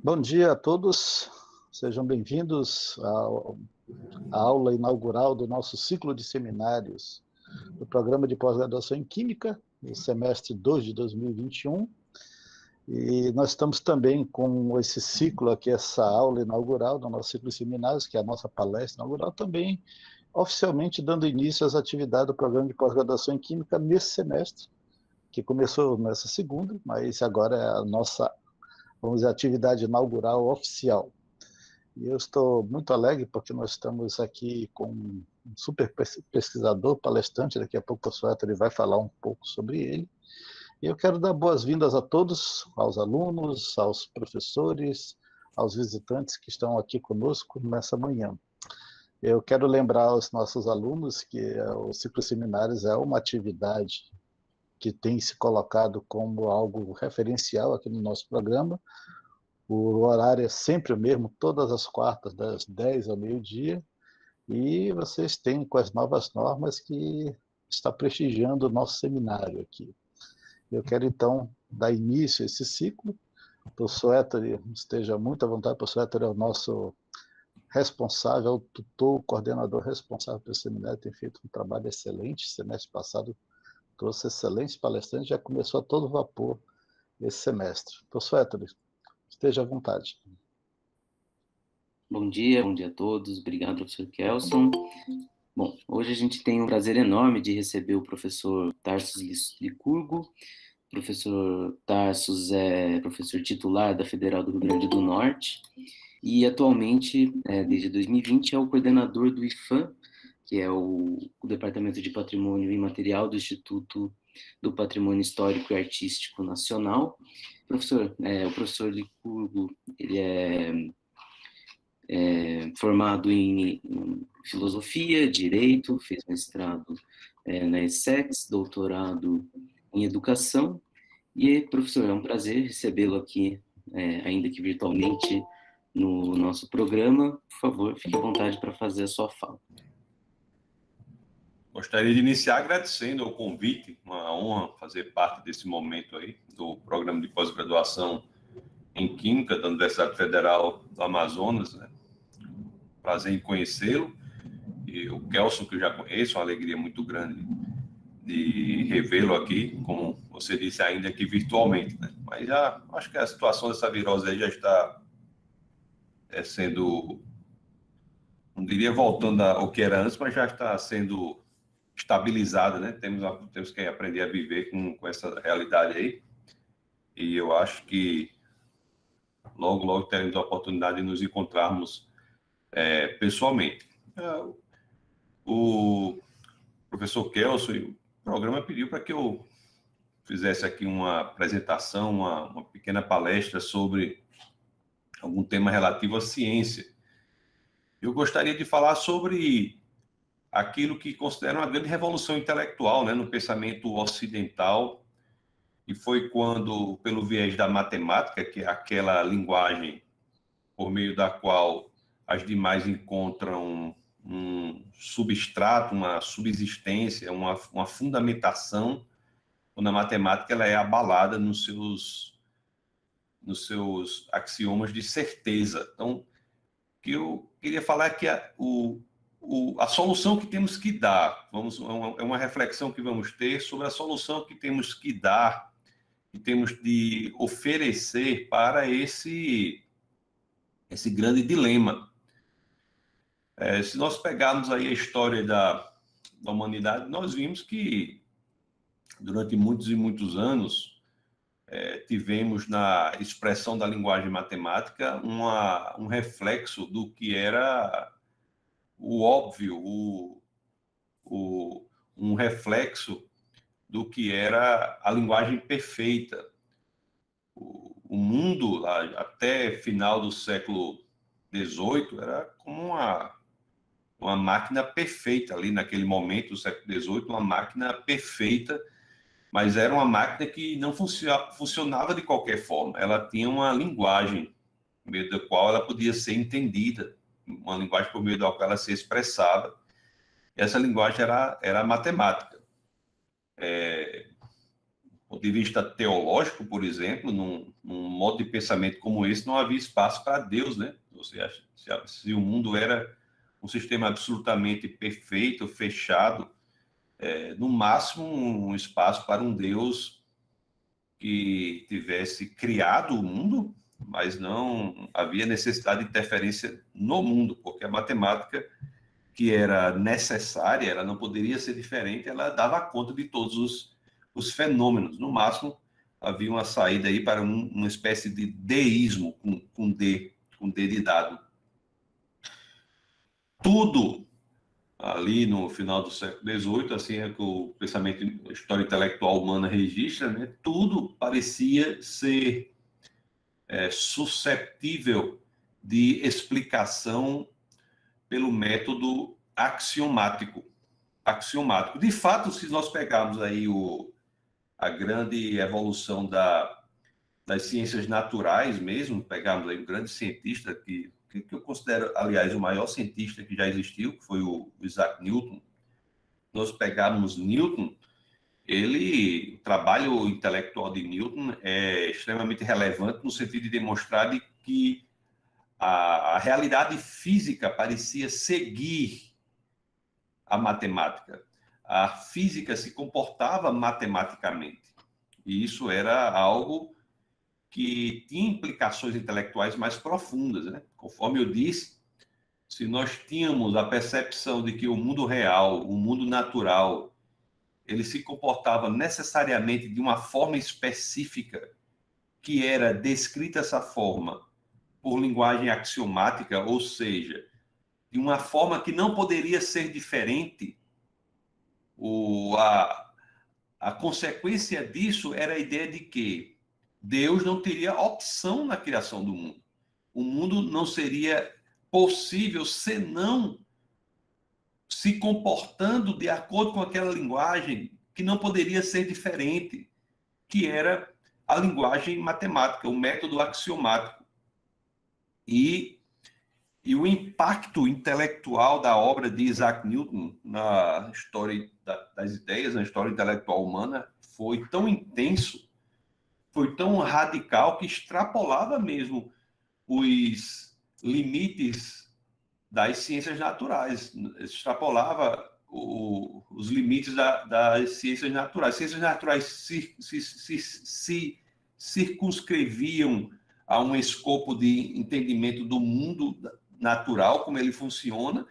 Bom dia a todos, sejam bem-vindos à aula inaugural do nosso ciclo de seminários do Programa de Pós-Graduação em Química, no semestre 2 de 2021. E nós estamos também com esse ciclo aqui, essa aula inaugural do nosso ciclo de seminários, que é a nossa palestra inaugural, também oficialmente dando início às atividades do Programa de Pós-Graduação em Química nesse semestre, que começou nessa segunda, mas agora é a nossa, vamos dizer, atividade inaugural oficial. E eu estou muito alegre porque nós estamos aqui com um super pesquisador, palestrante, daqui a pouco o professor Héctor vai falar um pouco sobre ele. E eu quero dar boas-vindas a todos, aos alunos, aos professores, aos visitantes que estão aqui conosco nessa manhã. Eu quero lembrar aos nossos alunos que o Ciclo Seminários é uma atividade que tem se colocado como algo referencial aqui no nosso programa. O horário é sempre o mesmo, todas as quartas, das 10 ao meio-dia, e vocês têm com as novas normas que está prestigiando o nosso seminário aqui. Eu quero, então, dar início a esse ciclo. O professor Héctor esteja muito à vontade, o professor Héctor é o nosso responsável, o tutor, o coordenador responsável pelo seminário, tem feito um trabalho excelente. Semestre passado trouxe excelentes palestrantes, já começou a todo vapor esse semestre. Professor Héctor, esteja à vontade. Bom dia a todos. Obrigado, professor Kelson. Bom, hoje a gente tem um prazer enorme de receber o professor Tarsus Licurgo. O professor Tarsus é professor titular da Federal do Rio Grande do Norte e atualmente, desde 2020, é o coordenador do IPHAN, que é o Departamento de Patrimônio Imaterial do Instituto do Patrimônio Histórico e Artístico Nacional. O professor Licurgo, ele é formado em filosofia, direito, fez mestrado na ESSEX, doutorado em educação. E, professor, é um prazer recebê-lo aqui, ainda que virtualmente, no nosso programa. Por favor, fique à vontade para fazer a sua fala. Gostaria de iniciar agradecendo o convite, uma honra fazer parte desse momento aí, do programa de pós-graduação em Química da Universidade Federal do Amazonas, né? Prazer em conhecê-lo, e o Kelson, que eu já conheço, uma alegria muito grande de revê-lo aqui, como você disse, ainda que virtualmente, né? Mas já acho que a situação dessa virose aí já está sendo, não diria voltando ao que era antes, mas já está sendo estabilizada, né? Temos que aprender a viver com essa realidade aí, e eu acho que logo teremos a oportunidade de nos encontrarmos pessoalmente. O professor Kelson, o programa pediu para que eu fizesse aqui uma apresentação, uma pequena palestra sobre algum tema relativo à ciência. Eu gostaria de falar sobre aquilo que considero uma grande revolução intelectual, né, no pensamento ocidental, e foi quando, pelo viés da matemática, que é aquela linguagem por meio da qual as demais encontram um substrato, uma subsistência, uma fundamentação, quando a matemática ela é abalada nos seus axiomas de certeza. Então, o que eu queria falar é que a solução que temos que dar, é uma reflexão que vamos ter sobre a solução que temos que dar, que temos de oferecer para esse grande dilema. Se nós pegarmos aí a história da humanidade, nós vimos que durante muitos e muitos anos tivemos na expressão da linguagem matemática um reflexo do que era o óbvio, um reflexo do que era a linguagem perfeita. O mundo, até final do século XVIII, era como uma máquina perfeita ali naquele momento do século XVIII, uma máquina perfeita, mas era uma máquina que não funcionava de qualquer forma. Ela tinha uma linguagem por meio da qual ela podia ser entendida, uma linguagem por meio da qual ela se expressava. E essa linguagem era a matemática. ponto de vista teológico, por exemplo, num modo de pensamento como esse, não havia espaço para Deus, né? Você acha, se o mundo era um sistema absolutamente perfeito, fechado, no máximo um espaço para um Deus que tivesse criado o mundo, mas não havia necessidade de interferência no mundo, porque a matemática, que era necessária, ela não poderia ser diferente, ela dava conta de todos os fenômenos. No máximo, havia uma saída aí para uma espécie de deísmo, com D de dado. Tudo ali no final do século XVIII, assim é que o pensamento, a história intelectual humana registra, né? Tudo parecia ser susceptível de explicação pelo método axiomático. De fato, se nós pegarmos aí a grande evolução das ciências naturais mesmo, pegarmos aí um grande cientista que eu considero, aliás, o maior cientista que já existiu, que foi o Isaac Newton. Nós pegarmos Newton, o trabalho intelectual de Newton é extremamente relevante no sentido de demonstrar que a realidade física parecia seguir a matemática. A física se comportava matematicamente. E isso era algo que tinha implicações intelectuais mais profundas, né? Conforme eu disse, se nós tínhamos a percepção de que o mundo real, o mundo natural, ele se comportava necessariamente de uma forma específica, que era descrita essa forma por linguagem axiomática, ou seja, de uma forma que não poderia ser diferente, a consequência disso era a ideia de que Deus não teria opção na criação do mundo. O mundo não seria possível senão se comportando de acordo com aquela linguagem que não poderia ser diferente, que era a linguagem matemática, o método axiomático. E o impacto intelectual da obra de Isaac Newton na história das ideias, na história intelectual humana, foi tão intenso, foi tão radical, que extrapolava mesmo os limites das ciências naturais, extrapolava os limites das ciências naturais. Ciências naturais se circunscreviam a um escopo de entendimento do mundo natural, como ele funciona,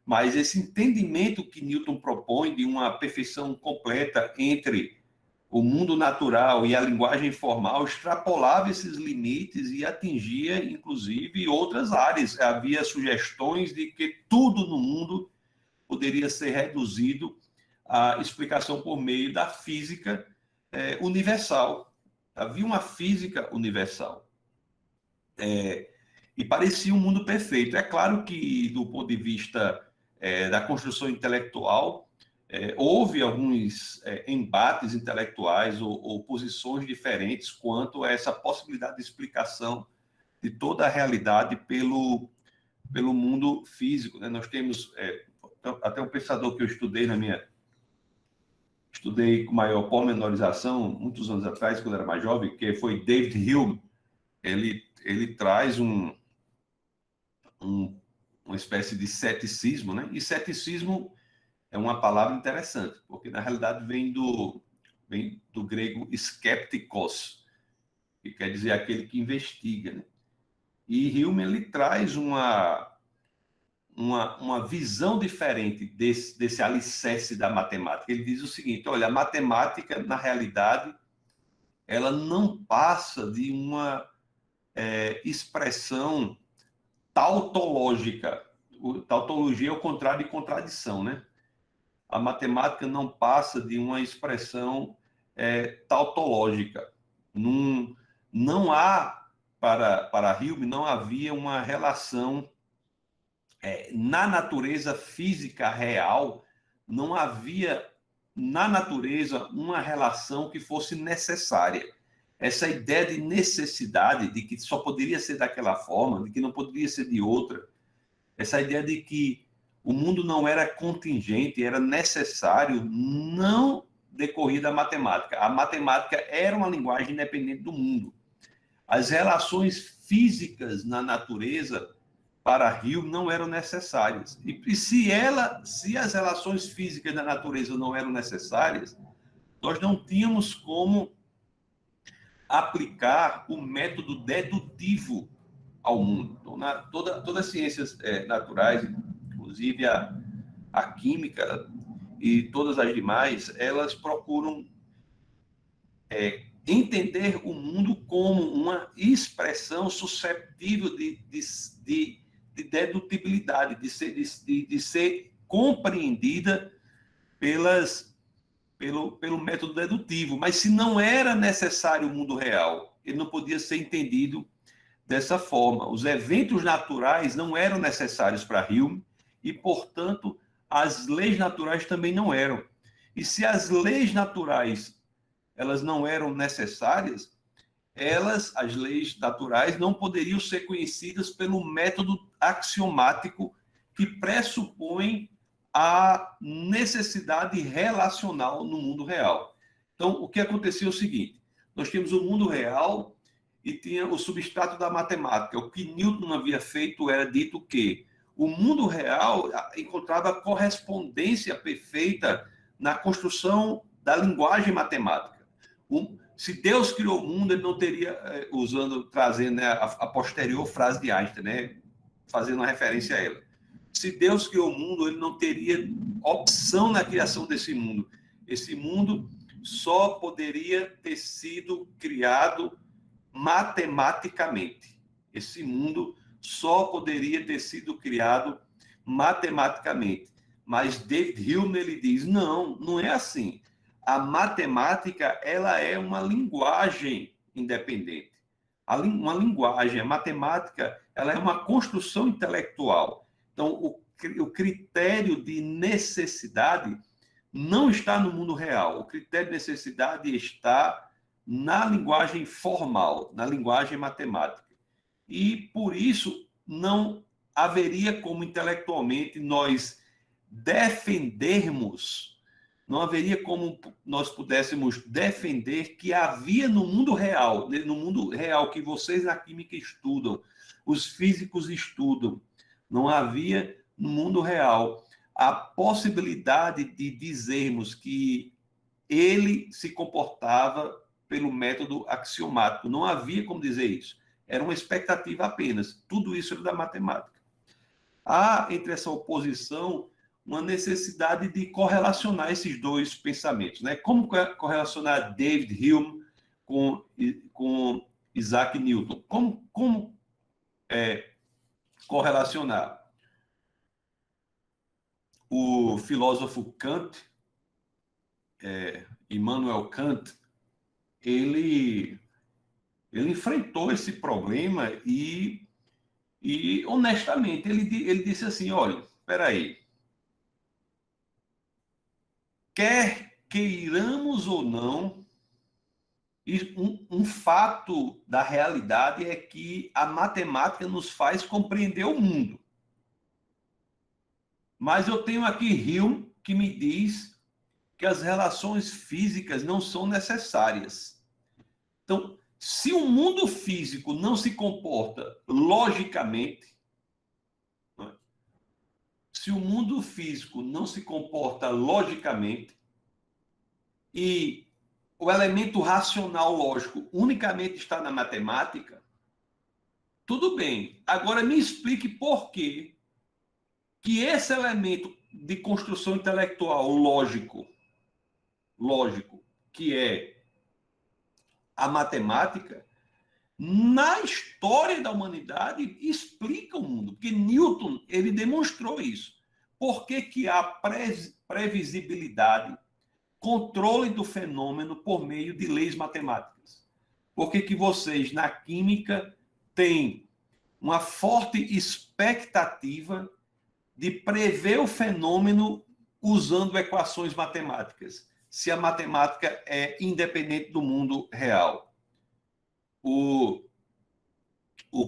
mas esse entendimento que Newton propõe de uma perfeição completa entre o mundo natural e a linguagem formal extrapolava esses limites e atingia, inclusive, outras áreas. Havia sugestões de que tudo no mundo poderia ser reduzido à explicação por meio da física universal. Havia uma física universal. E parecia um mundo perfeito. É claro que, do ponto de vista da construção intelectual, houve alguns embates intelectuais ou posições diferentes quanto a essa possibilidade de explicação de toda a realidade pelo mundo físico, né? Nós temos até um pensador que eu estudei com maior pormenorização muitos anos atrás, quando era mais jovem, que foi David Hume. Ele traz uma espécie de ceticismo, né? E ceticismo é uma palavra interessante, porque na realidade vem do grego skeptikos, que quer dizer aquele que investiga, né? E Hume ele traz uma visão diferente desse alicerce da matemática. Ele diz o seguinte: olha, a matemática, na realidade, ela não passa de uma expressão tautológica. Tautologia é o contrário de contradição, né? A matemática não passa de uma expressão tautológica. Não há, para Hume, não havia uma relação na natureza física real, não havia na natureza uma relação que fosse necessária. Essa ideia de necessidade, de que só poderia ser daquela forma, de que não poderia ser de outra, essa ideia de que o mundo não era contingente, era necessário, não decorria da matemática. A matemática era uma linguagem independente do mundo. As relações físicas na natureza para Hume não eram necessárias. E se as relações físicas da natureza não eram necessárias, nós não tínhamos como aplicar o método dedutivo ao mundo. Então, todas as ciências naturais, inclusive a química e todas as demais, elas procuram entender o mundo como uma expressão susceptível de dedutibilidade, de ser compreendida pelo método dedutivo. Mas se não era necessário o mundo real, ele não podia ser entendido dessa forma. Os eventos naturais não eram necessários para Hume e, portanto, as leis naturais também não eram. E se as leis naturais elas não eram necessárias, as leis naturais, não poderiam ser conhecidas pelo método axiomático que pressupõe a necessidade relacional no mundo real. Então, o que acontecia é o seguinte: nós temos o mundo real e tinha o substrato da matemática. O que Newton havia feito era dito que o mundo real encontrava correspondência perfeita na construção da linguagem matemática. Se Deus criou o mundo, ele não teria, trazendo, né, a posterior frase de Einstein, né, fazendo uma referência a ela. Se Deus criou o mundo, ele não teria opção na criação desse mundo. Esse mundo só poderia ter sido criado matematicamente. Esse mundo só poderia ter sido criado matematicamente. Mas David Hume, ele diz, não é assim. A matemática, ela é uma linguagem independente. Uma linguagem, a matemática, ela é uma construção intelectual. Então, o critério de necessidade não está no mundo real. O critério de necessidade está na linguagem formal, na linguagem matemática. E, por isso, não haveria como intelectualmente nós defendermos, não haveria como nós pudéssemos defender que havia no mundo real que vocês na química estudam, os físicos estudam, não havia no mundo real a possibilidade de dizermos que ele se comportava pelo método axiomático. Não havia como dizer isso. Era uma expectativa apenas. Tudo isso era da matemática. Há, entre essa oposição, uma necessidade de correlacionar esses dois pensamentos, né? Como correlacionar David Hume com Isaac Newton? Como correlacionar? O filósofo Kant, Immanuel Kant, ele enfrentou esse problema e honestamente, ele disse assim, olha, espera aí, quer queiramos ou não, um fato da realidade é que a matemática nos faz compreender o mundo. Mas eu tenho aqui Hume que me diz que as relações físicas não são necessárias. Então, se o mundo físico não se comporta logicamente, se o mundo físico não se comporta logicamente e o elemento racional lógico unicamente está na matemática, tudo bem. Agora me explique por que esse elemento de construção intelectual lógico, que é a matemática, na história da humanidade, explica o mundo. Porque Newton, ele demonstrou isso. Por que há previsibilidade, controle do fenômeno por meio de leis matemáticas? Por que vocês, na química, têm uma forte expectativa de prever o fenômeno usando equações matemáticas, se a matemática é independente do mundo real? O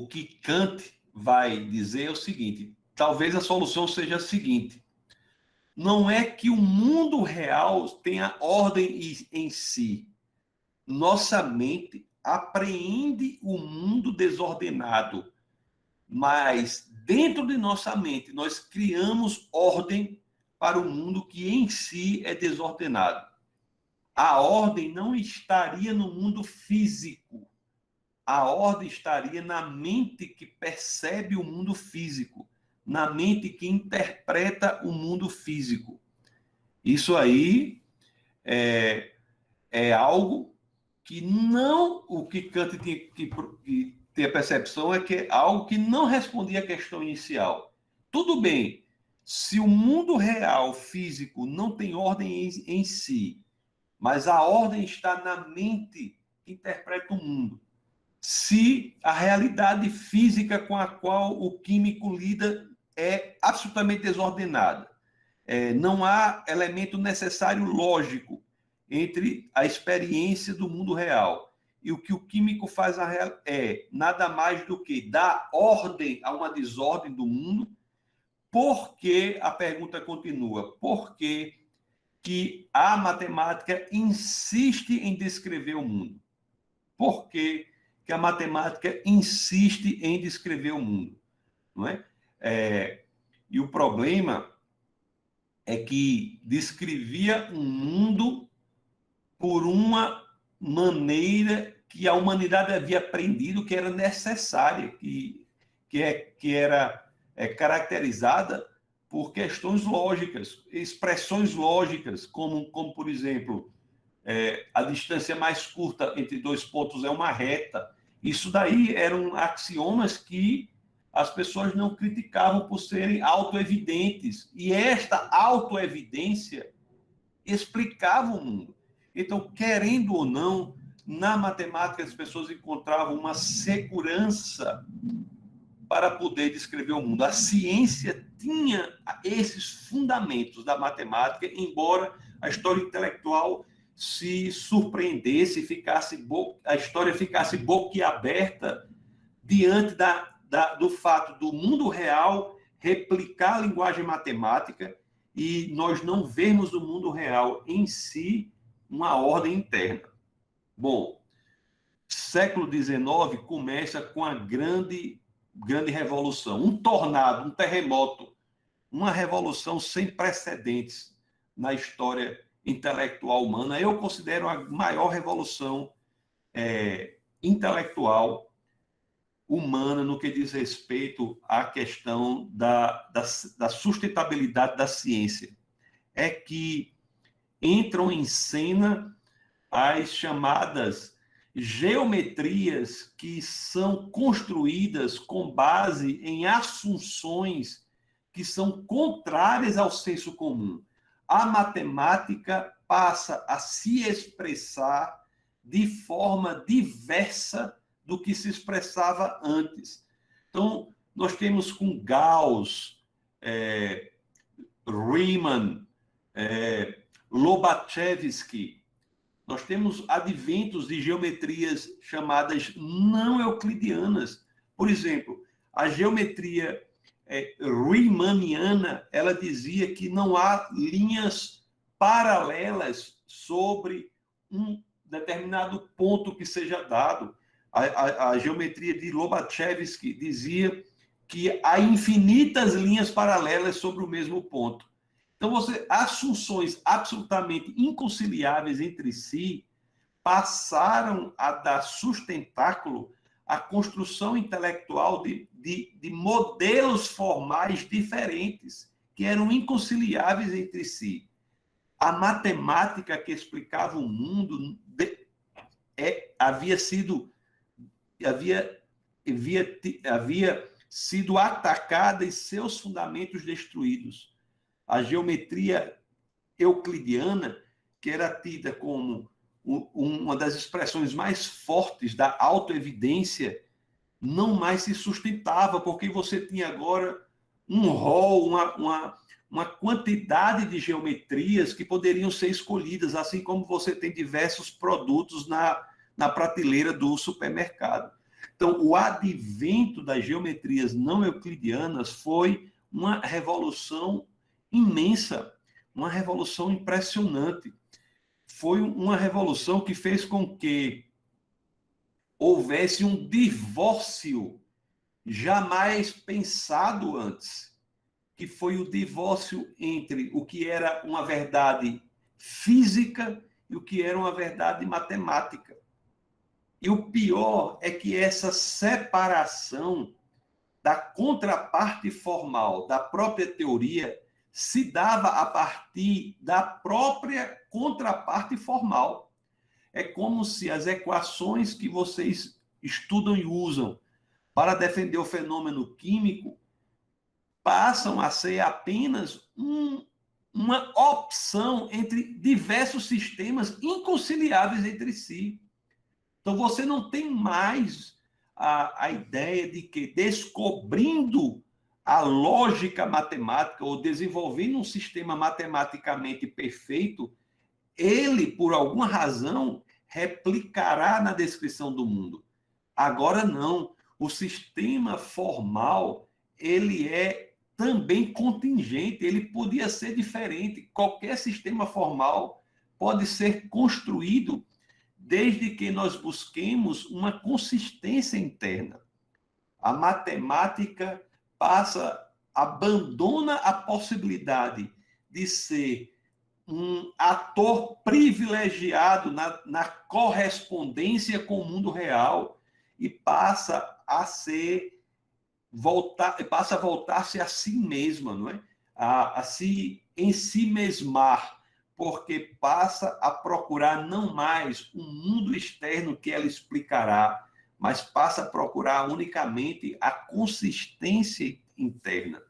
que Kant vai dizer é o seguinte: talvez a solução seja a seguinte: não é que o mundo real tenha ordem em si. Nossa mente apreende o mundo desordenado, mas dentro de nossa mente nós criamos ordem para o mundo que em si é desordenado. A ordem não estaria no mundo físico. A ordem estaria na mente que percebe o mundo físico, na mente que interpreta o mundo físico. Isso aí é algo que não... O que Kant tinha que ter a percepção é que é algo que não respondia à questão inicial. Tudo bem, se o mundo real, físico, não tem ordem em si, mas a ordem está na mente que interpreta o mundo. Se a realidade física com a qual o químico lida é absolutamente desordenada, não há elemento necessário lógico entre a experiência do mundo real e o que o químico faz é nada mais do que dar ordem a uma desordem do mundo. Por que, a pergunta continua, por que a matemática insiste em descrever o mundo? Por que a matemática insiste em descrever o mundo? Não é? E o problema é que descrevia um mundo por uma maneira que a humanidade havia aprendido que era necessária, que era caracterizada por questões lógicas, expressões lógicas, como por exemplo, a distância mais curta entre dois pontos é uma reta. Isso daí eram axiomas que as pessoas não criticavam por serem autoevidentes. E esta autoevidência explicava o mundo. Então, querendo ou não, na matemática as pessoas encontravam uma segurança para poder descrever o mundo. A ciência tinha esses fundamentos da matemática, embora a história intelectual se surpreendesse, a história ficasse boquiaberta diante do fato do mundo real replicar a linguagem matemática e nós não vermos o mundo real em si uma ordem interna. Bom, século XIX começa com a grande revolução, um tornado, um terremoto, uma revolução sem precedentes na história intelectual humana. Eu considero a maior revolução intelectual humana no que diz respeito à questão da sustentabilidade da ciência. É que entram em cena as chamadas geometrias que são construídas com base em assunções que são contrárias ao senso comum. A matemática passa a se expressar de forma diversa do que se expressava antes. Então, nós temos com Gauss, Riemann, Lobachevsky, nós temos adventos de geometrias chamadas não euclidianas. Por exemplo, a geometria riemanniana, ela dizia que não há linhas paralelas sobre um determinado ponto que seja dado. A geometria de Lobachevsky dizia que há infinitas linhas paralelas sobre o mesmo ponto. Então, assunções absolutamente inconciliáveis entre si passaram a dar sustentáculo à construção intelectual de modelos formais diferentes, que eram inconciliáveis entre si. A matemática que explicava o mundo havia sido atacada e seus fundamentos destruídos. A geometria euclidiana, que era tida como uma das expressões mais fortes da autoevidência, não mais se sustentava, porque você tinha agora um rol, uma quantidade de geometrias que poderiam ser escolhidas, assim como você tem diversos produtos na prateleira do supermercado. Então, o advento das geometrias não euclidianas foi uma revolução imensa. uma revolução impressionante. Foi uma revolução que fez com que houvesse um divórcio jamais pensado antes, que foi o divórcio entre o que era uma verdade física e o que era uma verdade matemática. E o pior é que essa separação da contraparte formal da própria teoria se dava a partir da própria contraparte formal. É como se as equações que vocês estudam e usam para defender o fenômeno químico passam a ser apenas uma opção entre diversos sistemas inconciliáveis entre si. Então, você não tem mais a ideia de que, descobrindo a lógica matemática ou desenvolvendo um sistema matematicamente perfeito, ele, por alguma razão, replicará na descrição do mundo. Agora não. O sistema formal, ele é também contingente, ele podia ser diferente. Qualquer sistema formal pode ser construído desde que nós busquemos uma consistência interna. A matemática abandona a possibilidade de ser um ator privilegiado na correspondência com o mundo real e passa a voltar-se a si mesma, não é? A se ensimesmar, porque passa a procurar não mais um mundo externo que ela explicará, mas passa a procurar unicamente a consistência interna.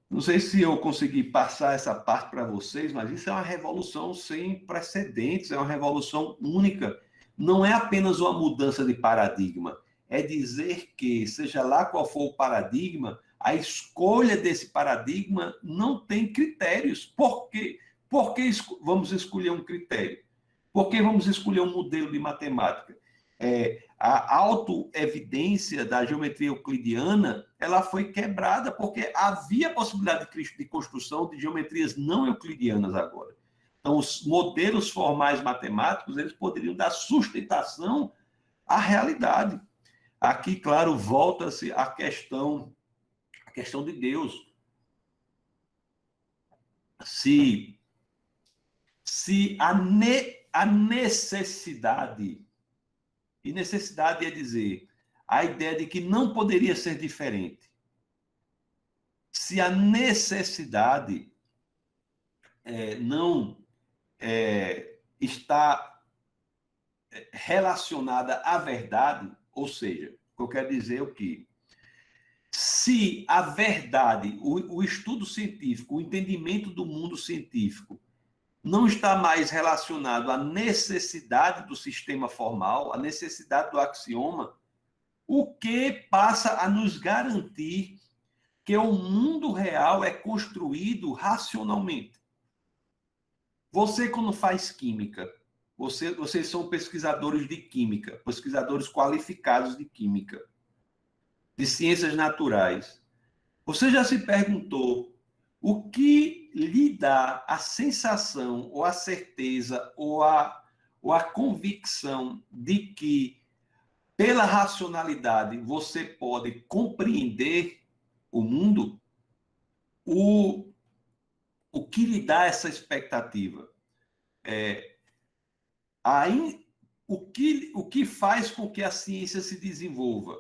Não sei se eu consegui passar essa parte para vocês, mas isso é uma revolução sem precedentes, é uma revolução única. Não é apenas uma mudança de paradigma, é dizer que, seja lá qual for o paradigma, a escolha desse paradigma não tem critérios. Por quê? Por que vamos escolher um critério? Por que vamos escolher um modelo de matemática? A autoevidência da geometria euclidiana, ela foi quebrada porque havia possibilidade de construção de geometrias não euclidianas agora. Então, os modelos formais matemáticos, eles poderiam dar sustentação à realidade. Aqui, claro, volta-se a questão de Deus. Se a necessidade, e necessidade é dizer, a ideia de que não poderia ser diferente. Se a necessidade não está relacionada à verdade, ou seja, o que eu quero dizer é o quê? Se a verdade, o estudo científico, o entendimento do mundo científico não está mais relacionado à necessidade do sistema formal, à necessidade do axioma, o que passa a nos garantir que o mundo real é construído racionalmente. Você, quando faz química, vocês são pesquisadores de química, pesquisadores qualificados de química, de ciências naturais. Você já se perguntou o que lhe dá a sensação, ou a certeza, ou a convicção de que, pela racionalidade, você pode compreender o mundo? O que lhe dá essa expectativa? O que faz com que a ciência se desenvolva?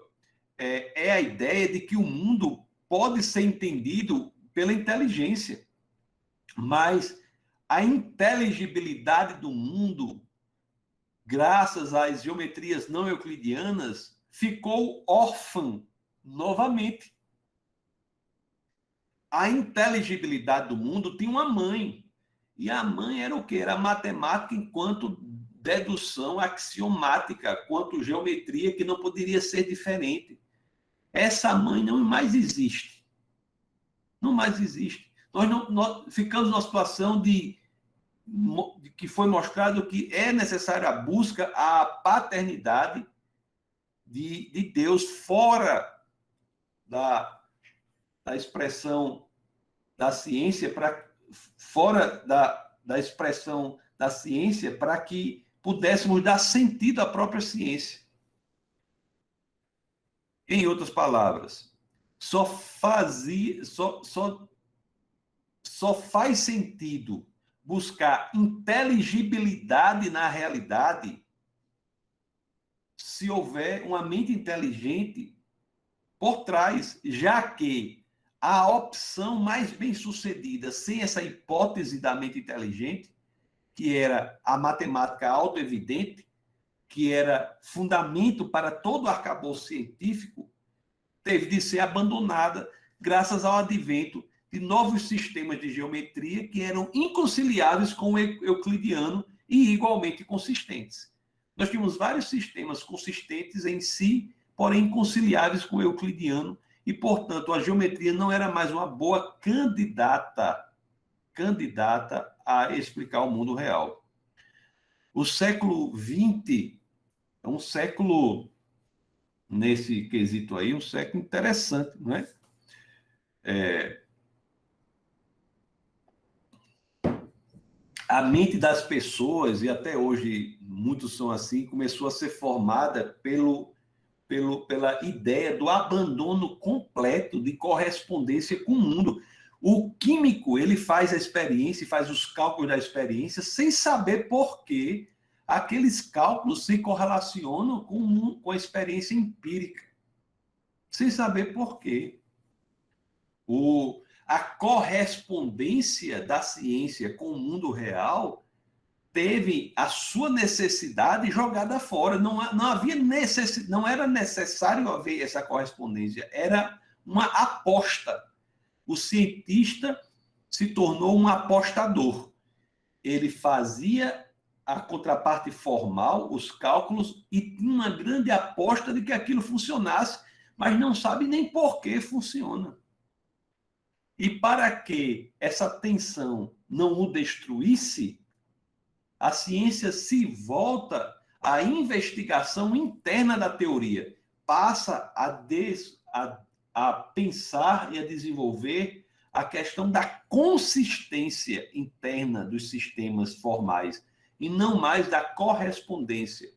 É a ideia de que o mundo pode ser entendido pela inteligência, mas a inteligibilidade do mundo, graças às geometrias não euclidianas, ficou órfã novamente. A inteligibilidade do mundo tinha uma mãe, e a mãe era o quê? Era a matemática enquanto dedução axiomática, quanto geometria que não poderia ser diferente. Essa mãe não mais existe. Não mais existe. Nós ficamos numa situação de que foi mostrado que é necessária a busca à paternidade de Deus fora da expressão da ciência para fora da expressão da ciência para que pudéssemos dar sentido à própria ciência. Em outras palavras, só faz sentido buscar inteligibilidade na realidade se houver uma mente inteligente por trás, já que a opção mais bem-sucedida sem essa hipótese da mente inteligente, que era a matemática autoevidente, que era fundamento para todo o arcabouço científico, teve de ser abandonada graças ao advento de novos sistemas de geometria que eram inconciliáveis com o euclidiano e igualmente consistentes. Nós tínhamos vários sistemas consistentes em si, porém inconciliáveis com o euclidiano, e, portanto, a geometria não era mais uma boa candidata a explicar o mundo real. O século XX é um século, nesse quesito aí, um século interessante, não é? A mente das pessoas, e até hoje muitos são assim, começou a ser formada pela ideia do abandono completo de correspondência com o mundo. O químico, ele faz a experiência, faz os cálculos da experiência, sem saber por que aqueles cálculos se correlacionam com a experiência empírica. Sem saber por quê. A correspondência da ciência com o mundo real teve a sua necessidade jogada fora. Não era necessário haver essa correspondência, era uma aposta. O cientista se tornou um apostador. Ele fazia a contraparte formal, os cálculos, e tinha uma grande aposta de que aquilo funcionasse, mas não sabe nem por que funciona. E para que essa tensão não o destruísse, a ciência se volta à investigação interna da teoria, passa a pensar e a desenvolver a questão da consistência interna dos sistemas formais e não mais da correspondência.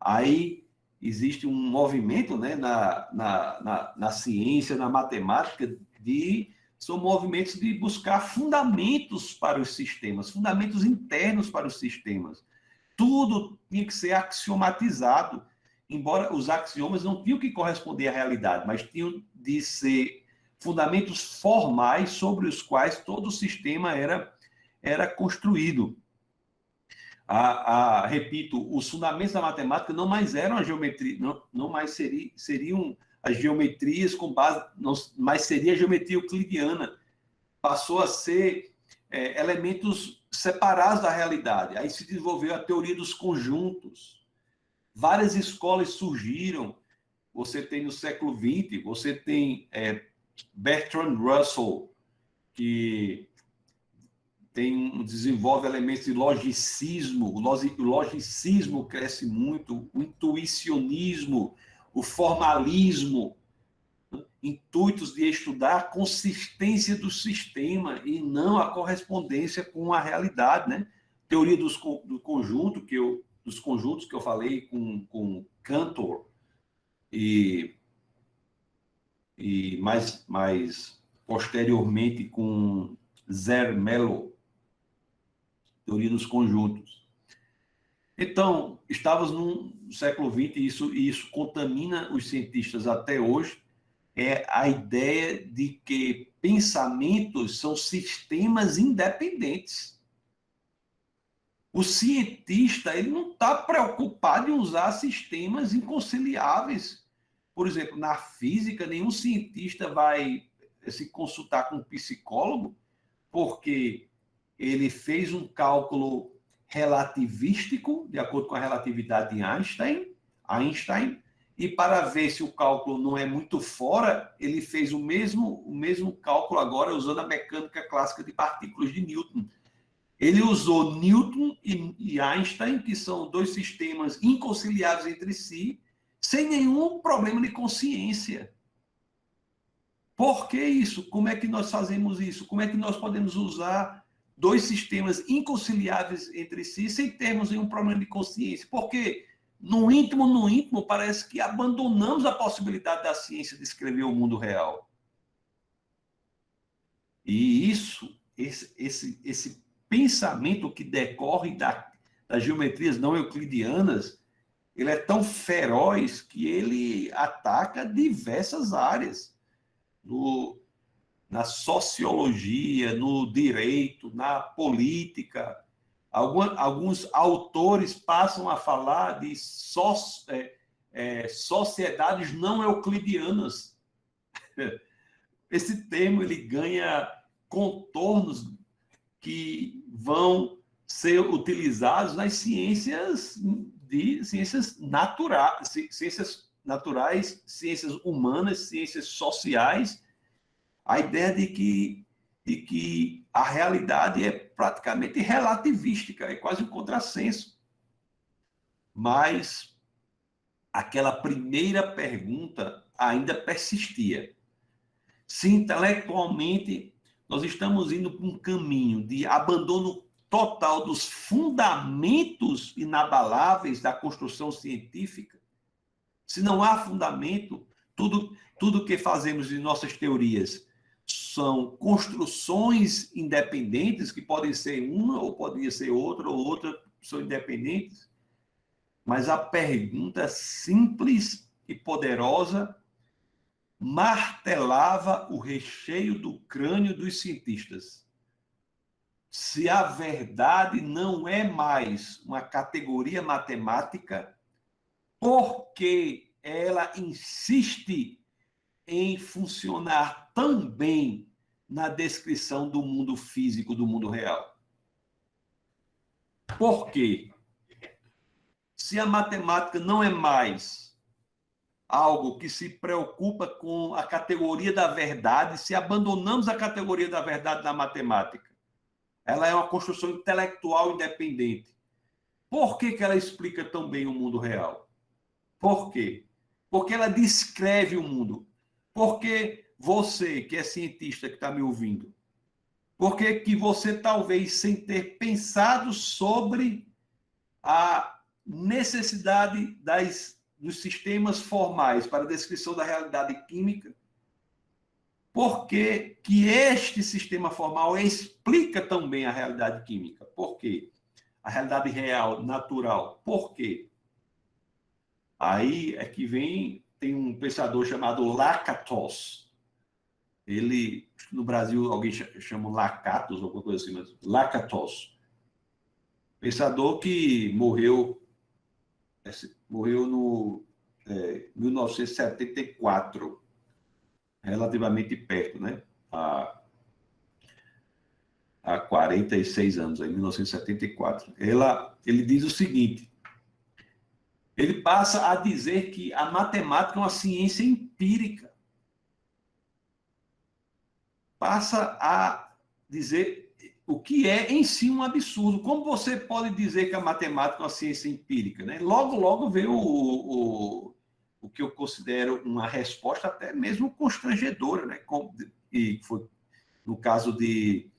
Aí existe um movimento, né, na ciência, na matemática, são movimentos de buscar fundamentos para os sistemas, fundamentos internos para os sistemas. Tudo tinha que ser axiomatizado, embora os axiomas não tinham que corresponder à realidade, mas tinham de ser fundamentos formais sobre os quais todo o sistema era construído. Repito, os fundamentos da matemática não mais eram a geometria, não mais seriam as geometrias com base, mas seria a geometria euclidiana. Passou a ser elementos separados da realidade. Aí se desenvolveu a teoria dos conjuntos. Várias escolas surgiram. Você tem no século XX, você tem Bertrand Russell, que desenvolve elementos de logicismo. O logicismo cresce muito, o intuicionismo, o formalismo, intuitos de estudar a consistência do sistema e não a correspondência com a realidade, né? Teoria dos conjuntos que eu falei com Cantor e mais posteriormente com Zermelo, teoria dos conjuntos. Então, estávamos no século XX e isso contamina os cientistas até hoje, é a ideia de que pensamentos são sistemas independentes. O cientista, ele não está preocupado em usar sistemas inconciliáveis. Por exemplo, na física, nenhum cientista vai se consultar com um psicólogo porque ele fez um cálculo relativístico, de acordo com a relatividade de Einstein, e para ver se o cálculo não é muito fora, ele fez o mesmo cálculo agora usando a mecânica clássica de partículas de Newton. Ele usou Newton e Einstein, que são dois sistemas inconciliáveis entre si, sem nenhum problema de consciência. Por que isso? Como é que nós fazemos isso? Como é que nós podemos usar dois sistemas inconciliáveis entre si sem termos nenhum problema de consciência? Porque no íntimo, parece que abandonamos a possibilidade da ciência de escrever o mundo real. E isso, esse pensamento que decorre das geometrias não euclidianas, ele é tão feroz que ele ataca diversas áreas. Na sociologia, no direito, na política. Alguns autores passam a falar de sociedades não euclidianas. Esse termo ele ganha contornos que vão ser utilizados nas ciências naturais, ciências humanas, ciências sociais, a ideia de que a realidade é praticamente relativística, é quase um contrassenso. Mas aquela primeira pergunta ainda persistia. Se intelectualmente nós estamos indo para um caminho de abandono total dos fundamentos inabaláveis da construção científica, se não há fundamento, tudo que fazemos de nossas teorias são construções independentes, que podem ser uma, ou poderia ser outra, ou outra são independentes. Mas a pergunta simples e poderosa martelava o recheio do crânio dos cientistas. Se a verdade não é mais uma categoria matemática, por que ela insiste em funcionar tão bem na descrição do mundo físico, do mundo real? Por quê? Se a matemática não é mais algo que se preocupa com a categoria da verdade, se abandonamos a categoria da verdade na matemática, ela é uma construção intelectual independente. Por que ela explica tão bem o mundo real? Por quê? Porque ela descreve o mundo. Porque você, que é cientista, que está me ouvindo, porque que você, talvez, sem ter pensado sobre a necessidade dos sistemas formais para a descrição da realidade química, porque que este sistema formal explica tão bem a realidade química? Por quê? A realidade real, natural. Por quê? Aí é que tem um pensador chamado Lakatos. Ele, no Brasil, alguém chama Lakatos, ou alguma coisa assim, mas Lakatos. Pensador que morreu no 1974, relativamente perto, né? Há 46 anos, em 1974. Ele diz o seguinte: ele passa a dizer que a matemática é uma ciência empírica. Passa a dizer o que é em si um absurdo. Como você pode dizer que a matemática é uma ciência empírica, né? Logo veio o que eu considero uma resposta até mesmo constrangedora, né? E foi no caso de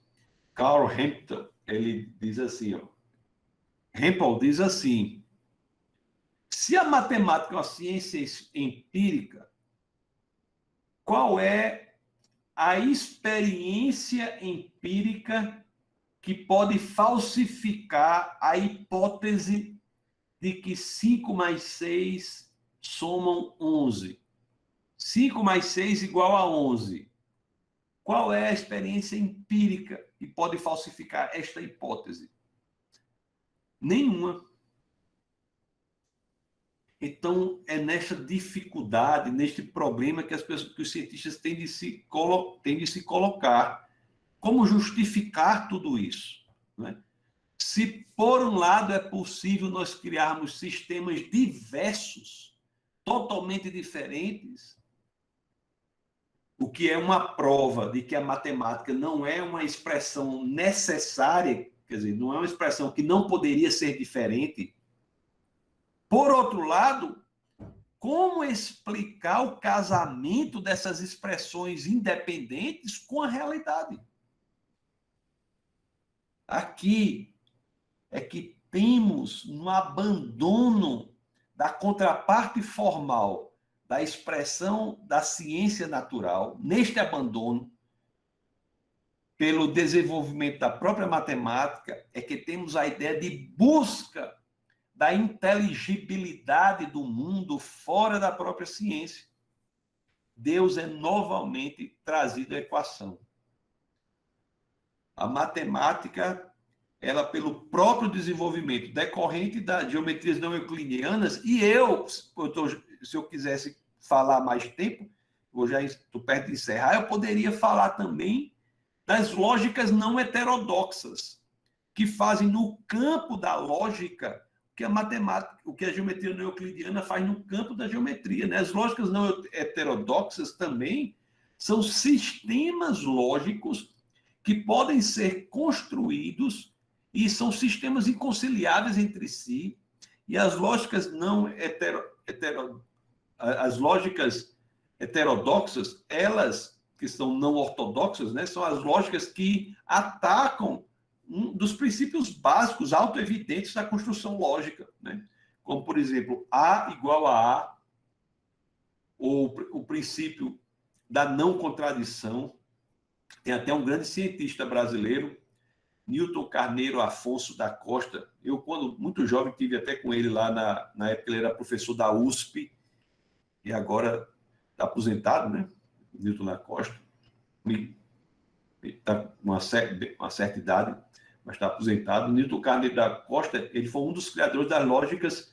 Carl Hampel, ele diz assim, Hampel diz assim: se a matemática é uma ciência empírica, qual é a experiência empírica que pode falsificar a hipótese de que 5 mais 6 somam 11? 5 mais 6 igual a 11. Qual é a experiência empírica que pode falsificar esta hipótese? Nenhuma. Então, é nesta dificuldade, neste problema que os cientistas têm de se colocar. Como justificar tudo isso? Né? Se, por um lado, é possível nós criarmos sistemas diversos, totalmente diferentes, o que é uma prova de que a matemática não é uma expressão necessária, quer dizer, não é uma expressão que não poderia ser diferente. Por outro lado, como explicar o casamento dessas expressões independentes com a realidade. Aqui é que temos um abandono da contraparte formal da expressão da ciência natural, neste abandono, pelo desenvolvimento da própria matemática, é que temos a ideia de busca da inteligibilidade do mundo fora da própria ciência. Deus é novamente trazido à equação. A matemática, ela pelo próprio desenvolvimento decorrente das geometrias não euclidianas, e se eu quisesse falar mais tempo, eu já estou perto de encerrar, eu poderia falar também das lógicas não heterodoxas, que fazem no campo da lógica o que a matemática, o que a geometria não euclidiana faz no campo da geometria, né? As lógicas não heterodoxas também são sistemas lógicos que podem ser construídos e são sistemas inconciliáveis entre si, e as lógicas não as lógicas heterodoxas, elas que são não ortodoxas, né, são as lógicas que atacam um dos princípios básicos, autoevidentes da construção lógica, né? Como, por exemplo, A igual a A, ou o princípio da não contradição. Tem até um grande cientista brasileiro, Newton Carneiro Afonso da Costa. Eu, quando muito jovem, tive até com ele lá na época, ele era professor da USP, e agora está aposentado, né? Newton da Costa. Está com uma certa idade, mas está aposentado. Newton Carneiro da Costa, ele foi um dos criadores das lógicas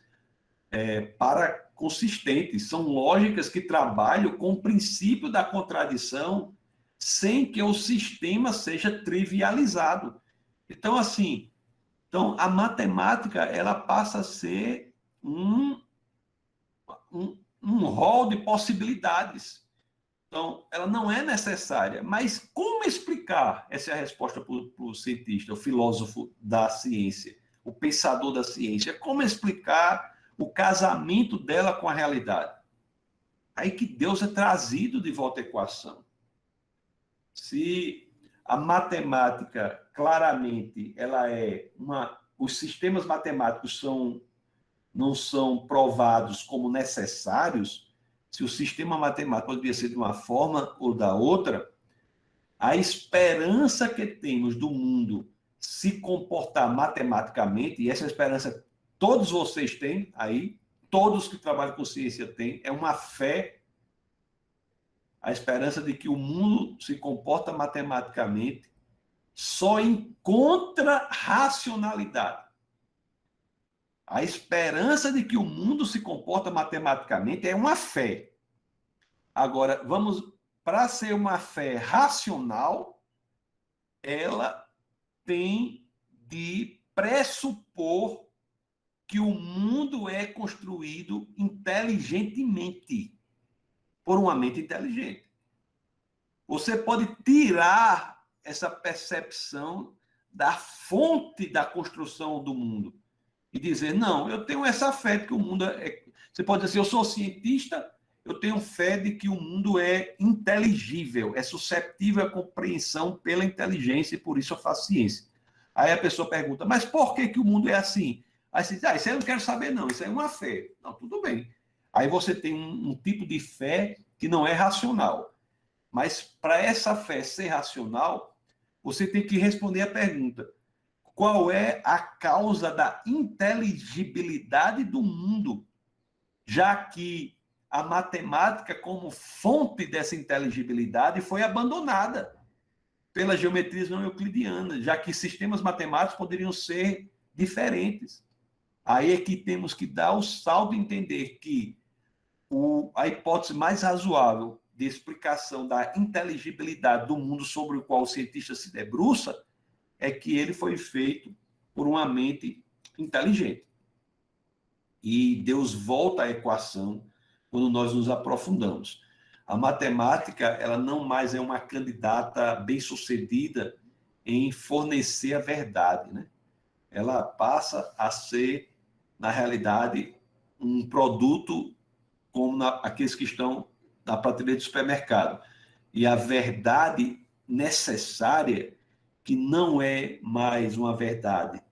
paraconsistentes. São lógicas que trabalham com o princípio da contradição sem que o sistema seja trivializado. Então, assim, a matemática ela passa a ser um rol de possibilidades. Então, ela não é necessária. Mas como explicar? Essa é a resposta para o cientista, o filósofo da ciência, o pensador da ciência. Como explicar o casamento dela com a realidade? Aí que Deus é trazido de volta à equação. Se a matemática, claramente, ela os sistemas matemáticos não são provados como necessários, se o sistema matemático poderia ser de uma forma ou da outra, a esperança que temos do mundo se comportar matematicamente, e essa esperança todos vocês têm aí, todos que trabalham com ciência têm, é uma fé, a esperança de que o mundo se comporta matematicamente, só encontra racionalidade. A esperança de que o mundo se comporta matematicamente é uma fé. Agora, para ser uma fé racional, ela tem de pressupor que o mundo é construído inteligentemente, por uma mente inteligente. Você pode tirar essa percepção da fonte da construção do mundo e dizer, não, eu tenho essa fé de que o mundo é... Você pode dizer, eu sou cientista, eu tenho fé de que o mundo é inteligível, é suscetível à compreensão pela inteligência e por isso eu faço ciência. Aí a pessoa pergunta, mas por que o mundo é assim? Aí você diz, isso aí eu não quero saber não, isso aí é uma fé. Não, tudo bem. Aí você tem um tipo de fé que não é racional. Mas para essa fé ser racional, você tem que responder a pergunta, qual é a causa da inteligibilidade do mundo? Já que a matemática, como fonte dessa inteligibilidade, foi abandonada pelas geometrias não euclidianas, já que sistemas matemáticos poderiam ser diferentes. Aí é que temos que dar o salto e entender que a hipótese mais razoável de explicação da inteligibilidade do mundo sobre o qual o cientista se debruça é que ele foi feito por uma mente inteligente. E Deus volta à equação quando nós nos aprofundamos. A matemática, ela não mais é uma candidata bem-sucedida em fornecer a verdade, né? Ela passa a ser, na realidade, um produto como aqueles que estão na prateleira do supermercado. E a verdade necessária, que não é mais uma verdade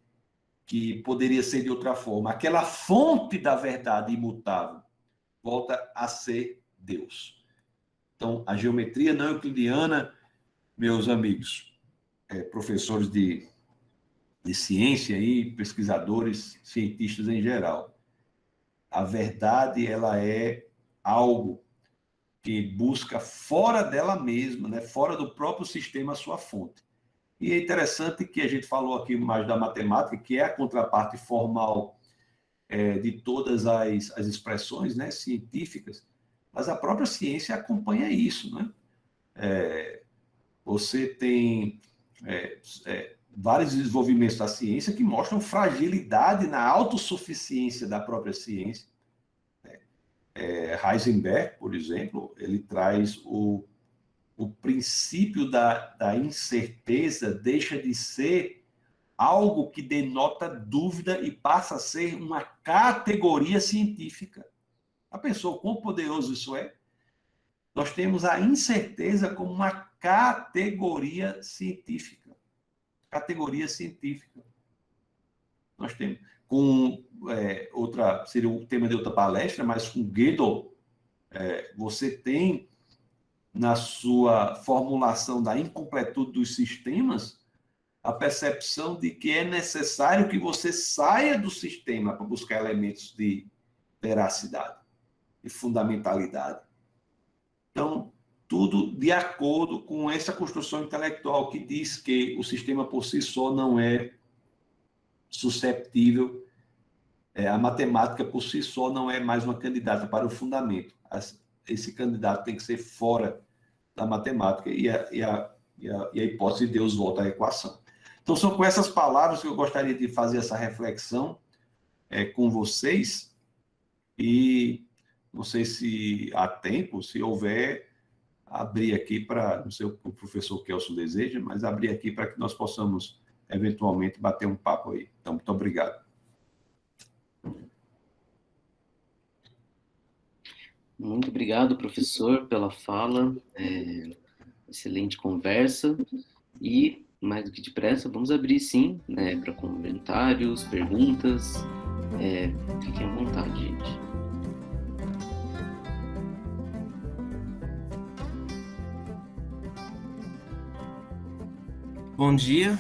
que poderia ser de outra forma, aquela fonte da verdade imutável, volta a ser Deus. Então, a geometria não euclidiana, meus amigos, professores de ciência e pesquisadores, cientistas em geral, a verdade ela é algo que busca fora dela mesma, né, fora do próprio sistema, a sua fonte. E é interessante que a gente falou aqui mais da matemática, que é a contraparte formal de todas as expressões, né, científicas, mas a própria ciência acompanha isso, né? Você tem vários desenvolvimentos da ciência que mostram fragilidade na autossuficiência da própria ciência. Heisenberg, por exemplo, ele traz o princípio da incerteza, deixa de ser algo que denota dúvida e passa a ser uma categoria científica. Já pensou quão poderoso isso é? Nós temos a incerteza como uma categoria científica. Categoria científica. Nós temos, com outra, seria o tema de outra palestra, mas com Gödel, você tem na sua formulação da incompletude dos sistemas a percepção de que é necessário que você saia do sistema para buscar elementos de veracidade e fundamentalidade. Então, tudo de acordo com essa construção intelectual que diz que o sistema por si só não é susceptível, a matemática por si só não é mais uma candidata para o fundamento. Esse candidato tem que ser fora da matemática e a hipótese de Deus volta à equação. Então, são com essas palavras que eu gostaria de fazer essa reflexão com vocês, e não sei se há tempo, se houver, abrir aqui para, não sei o que o professor Kelson deseja, mas abrir aqui para que nós possamos, eventualmente, bater um papo aí. Então, muito obrigado. Muito obrigado, professor, pela fala. Excelente conversa. E, mais do que depressa, vamos abrir, sim, para comentários, perguntas. Fiquem à vontade, gente. Bom dia.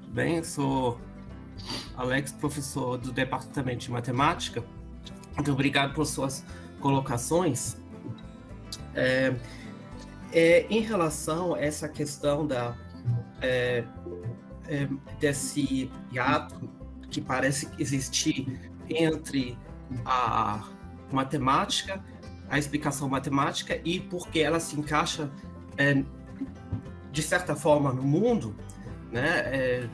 Tudo bem? Eu sou Alex, professor do Departamento de Matemática. Muito obrigado por suas colocações. Em relação a essa questão desse hiato que parece existir entre a matemática, a explicação matemática, e porque ela se encaixa de certa forma no mundo, né?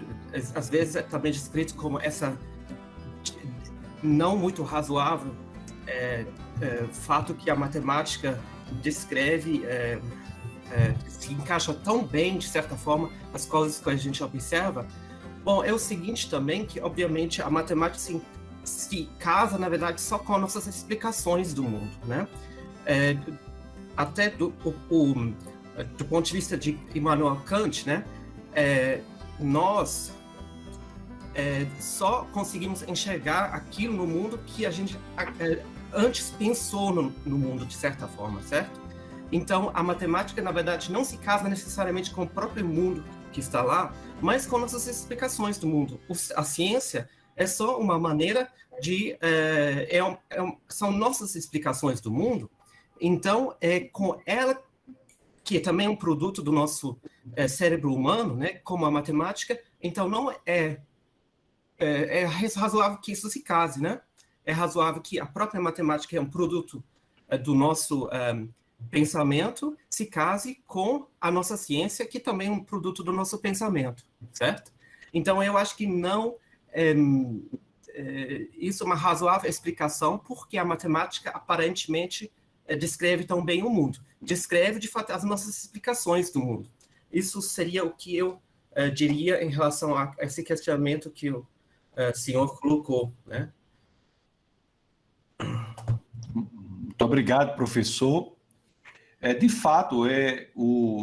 Às vezes é também descrito como essa não muito razoável fato que a matemática descreve, se encaixa tão bem, de certa forma, as coisas que a gente observa. Bom, é o seguinte também, que obviamente a matemática se casa, na verdade, só com as nossas explicações do mundo, né? Até do ponto de vista de Immanuel Kant, né? Nós só conseguimos enxergar aquilo no mundo que a gente antes pensou no mundo, de certa forma, certo? Então, a matemática, na verdade, não se casa necessariamente com o próprio mundo que está lá, mas com nossas explicações do mundo. A ciência é só uma maneira de... são nossas explicações do mundo, então é com ela, que também é um produto do nosso cérebro humano, né, como a matemática, então não é razoável que isso se case, né? É razoável que a própria matemática é um produto do nosso pensamento, se case com a nossa ciência, que também é um produto do nosso pensamento, certo? Então, eu acho que não... isso é uma razoável explicação, porque a matemática, aparentemente, descreve tão bem o mundo. Descreve, de fato, as nossas explicações do mundo. Isso seria o que eu diria em relação a esse questionamento que o senhor colocou, né? obrigado, professor. De fato,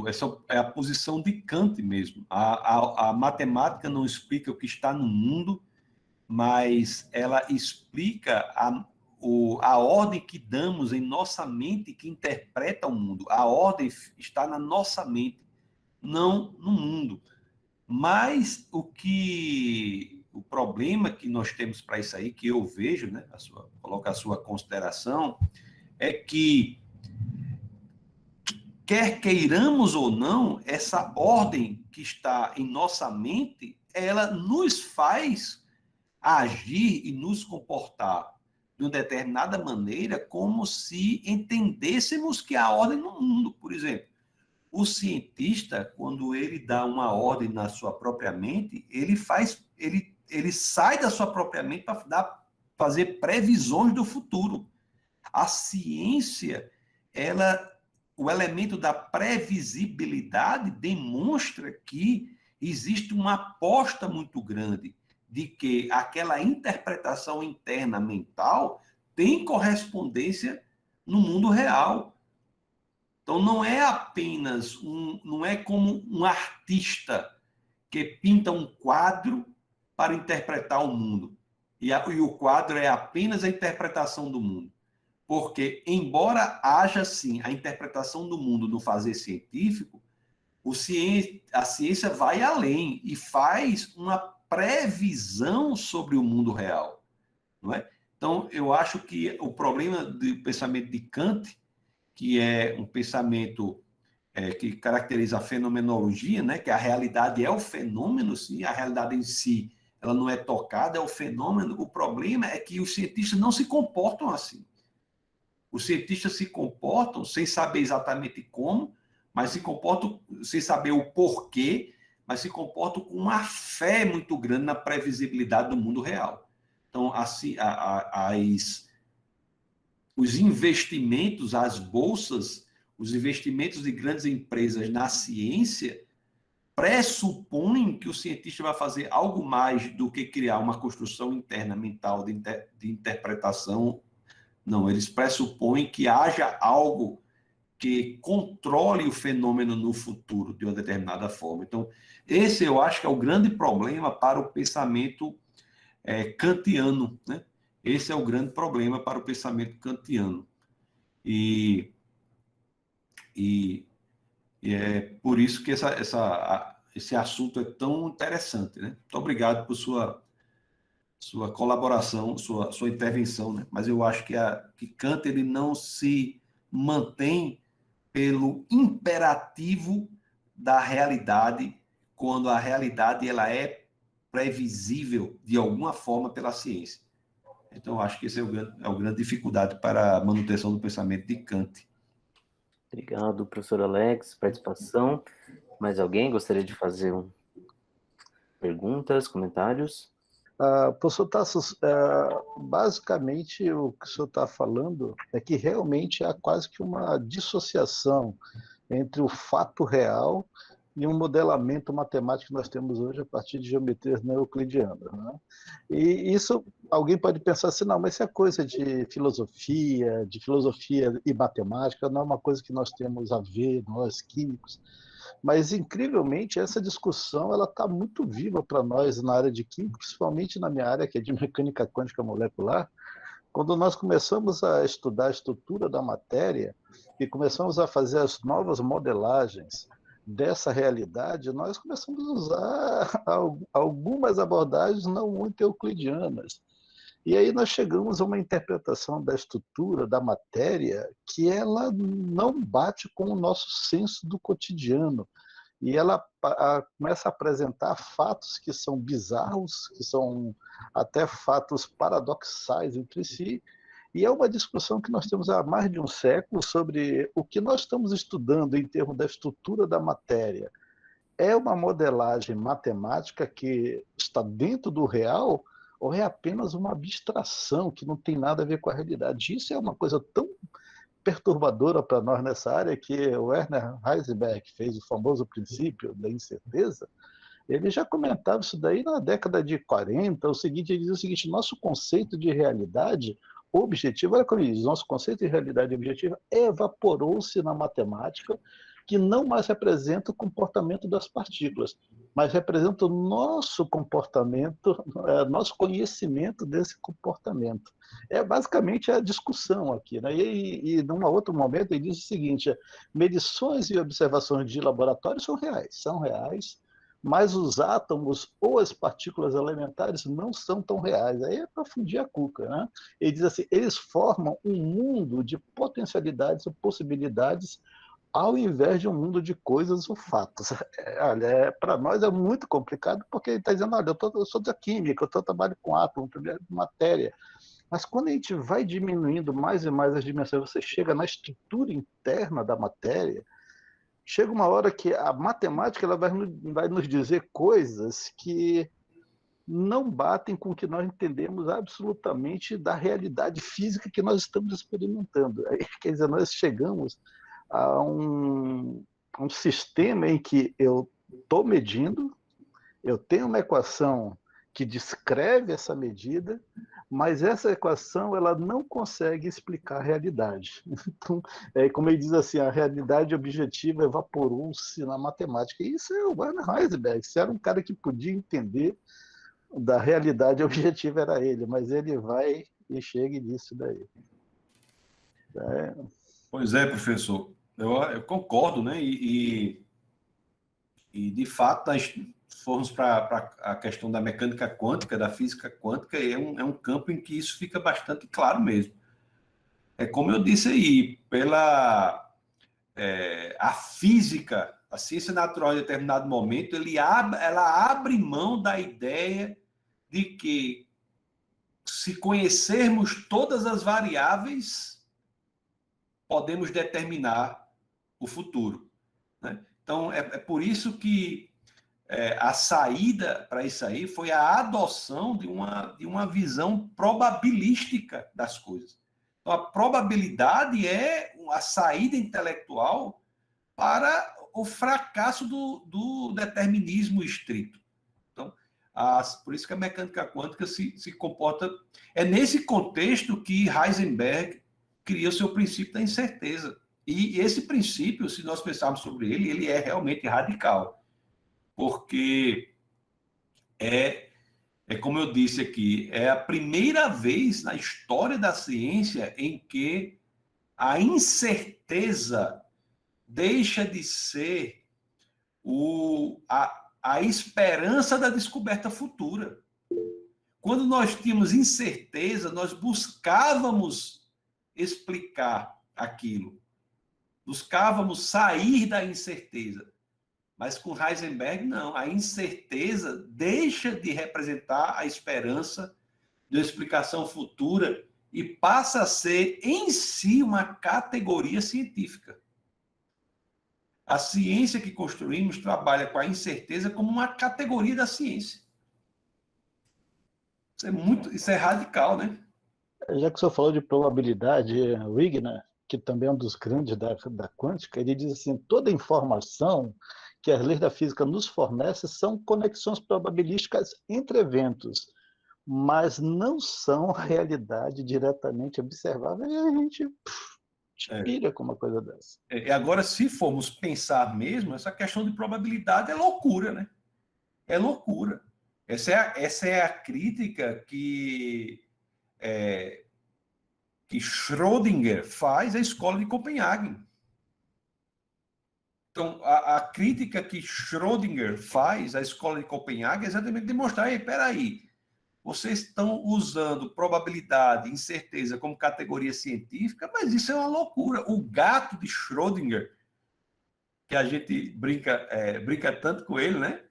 essa é a posição de Kant mesmo. A matemática não explica o que está no mundo, mas ela explica a ordem que damos em nossa mente que interpreta o mundo. A ordem está na nossa mente, não no mundo. Mas o problema que nós temos para isso aí, que eu vejo, né, coloca a sua consideração, é que, quer queiramos ou não, essa ordem que está em nossa mente, ela nos faz agir e nos comportar de uma determinada maneira, como se entendêssemos que há ordem no mundo. Por exemplo, o cientista, quando ele dá uma ordem na sua própria mente, ele sai da sua própria mente para fazer previsões do futuro. A ciência, o elemento da previsibilidade demonstra que existe uma aposta muito grande de que aquela interpretação interna mental tem correspondência no mundo real. Então, não é apenas não é como um artista que pinta um quadro para interpretar o mundo. E o quadro é apenas a interpretação do mundo. Porque, embora haja, sim, a interpretação do mundo no fazer científico, a ciência vai além e faz uma previsão sobre o mundo real. Não é? Então, eu acho que o problema do pensamento de Kant, que é um pensamento que caracteriza a fenomenologia, né? Que a realidade é o fenômeno, sim, a realidade em si ela não é tocada, é o fenômeno. O problema é que os cientistas não se comportam assim. Os cientistas se comportam sem saber exatamente como, mas se comportam sem saber o porquê, mas se comportam com uma fé muito grande na previsibilidade do mundo real. Então, assim, os investimentos, as bolsas, os investimentos de grandes empresas na ciência pressupõem que o cientista vai fazer algo mais do que criar uma construção interna mental de interpretação. Não, eles pressupõem que haja algo que controle o fenômeno no futuro de uma determinada forma. Então, esse eu acho que é o grande problema para o pensamento kantiano, né? Esse é o grande problema para o pensamento kantiano. E é por isso que esse assunto é tão interessante, né? Muito obrigado por sua colaboração, sua intervenção, né? Mas eu acho que Kant ele não se mantém pelo imperativo da realidade, quando a realidade ela é previsível de alguma forma pela ciência. Então, eu acho que esse é a grande dificuldade para a manutenção do pensamento de Kant. Obrigado, professor Alex, participação. Mais alguém gostaria de fazer perguntas, comentários? Professor Tassos, basicamente o que o senhor está falando é que realmente há quase que uma dissociação entre o fato real e um modelamento matemático que nós temos hoje a partir de geometrias não-euclidianas, né? E isso, alguém pode pensar assim, não, mas isso é coisa de filosofia e matemática, não é uma coisa que nós temos a ver, nós químicos. Mas, incrivelmente, essa discussão ela está muito viva para nós na área de química, principalmente na minha área, que é de mecânica quântica molecular. Quando nós começamos a estudar a estrutura da matéria e começamos a fazer as novas modelagens dessa realidade, nós começamos a usar algumas abordagens não muito euclidianas. E aí nós chegamos a uma interpretação da estrutura da matéria que ela não bate com o nosso senso do cotidiano. E ela começa a apresentar fatos que são bizarros, que são até fatos paradoxais entre si. E é uma discussão que nós temos há mais de um século sobre o que nós estamos estudando em termos da estrutura da matéria. É uma modelagem matemática que está dentro do real, ou é apenas uma abstração que não tem nada a ver com a realidade? Isso é uma coisa tão perturbadora para nós nessa área que o Werner Heisenberg fez o famoso princípio da incerteza. Ele já comentava isso daí na década de 40, ele dizia o seguinte, nosso conceito de realidade objetiva, olha como ele diz, nosso conceito de realidade objetiva evaporou-se na matemática, que não mais representa o comportamento das partículas, mas representa o nosso comportamento, nosso conhecimento desse comportamento. É basicamente a discussão aqui, né? E num outro momento ele diz o seguinte: medições e observações de laboratório são reais, mas os átomos ou as partículas elementares não são tão reais. Aí é para fundir a cuca, né? Ele diz assim: eles formam um mundo de potencialidades e possibilidades ao invés de um mundo de coisas ou fatos. Olha, para nós é muito complicado, porque ele está dizendo: olha, eu sou da química, eu trabalho com átomo, trabalho com matéria. Mas quando a gente vai diminuindo mais e mais as dimensões, você chega na estrutura interna da matéria, chega uma hora que a matemática ela vai nos dizer coisas que não batem com o que nós entendemos absolutamente da realidade física que nós estamos experimentando. Aí, quer dizer, nós chegamos a um sistema em que eu estou medindo, eu tenho uma equação que descreve essa medida, mas essa equação ela não consegue explicar a realidade. Então, como ele diz assim, a realidade objetiva evaporou-se na matemática. E isso é o Werner Heisenberg. Se era um cara que podia entender da realidade objetiva, era ele, mas ele vai e chega nisso daí. Pois é, professor. Eu concordo, né? E de fato, nós formos para a questão da mecânica quântica, da física quântica, é um campo em que isso fica bastante claro mesmo. É como eu disse aí, a física, a ciência natural, em determinado momento, ela abre mão da ideia de que, se conhecermos todas as variáveis, podemos determinar o futuro, né? Então, é por isso que a saída para isso aí foi a adoção de uma visão probabilística das coisas. Então, a probabilidade é a saída intelectual para o fracasso do determinismo estrito. Então, por isso que a mecânica quântica se comporta... É nesse contexto que Heisenberg cria o seu princípio da incerteza. E esse princípio, se nós pensarmos sobre ele, ele é realmente radical. Porque é como eu disse aqui, é a primeira vez na história da ciência em que a incerteza deixa de ser a esperança da descoberta futura. Quando nós tínhamos incerteza, nós buscávamos explicar aquilo. Buscávamos sair da incerteza. Mas com Heisenberg, não. A incerteza deixa de representar a esperança de uma explicação futura e passa a ser, em si, uma categoria científica. A ciência que construímos trabalha com a incerteza como uma categoria da ciência. Isso é radical, né? Já que o senhor falou de probabilidade, Wigner, que também é um dos grandes da quântica, ele diz assim: toda informação que as leis da física nos fornecem são conexões probabilísticas entre eventos, mas não são realidade diretamente observável, e a gente pilha com uma coisa dessa. E agora, se formos pensar mesmo, essa questão de probabilidade é loucura, né? É loucura. Essa é a crítica que Schrödinger faz à escola de Copenhague. Então, a crítica que Schrödinger faz à escola de Copenhague é exatamente demonstrar: espera aí, vocês estão usando probabilidade e incerteza como categoria científica, mas isso é uma loucura. O gato de Schrödinger, que a gente brinca tanto com ele, né?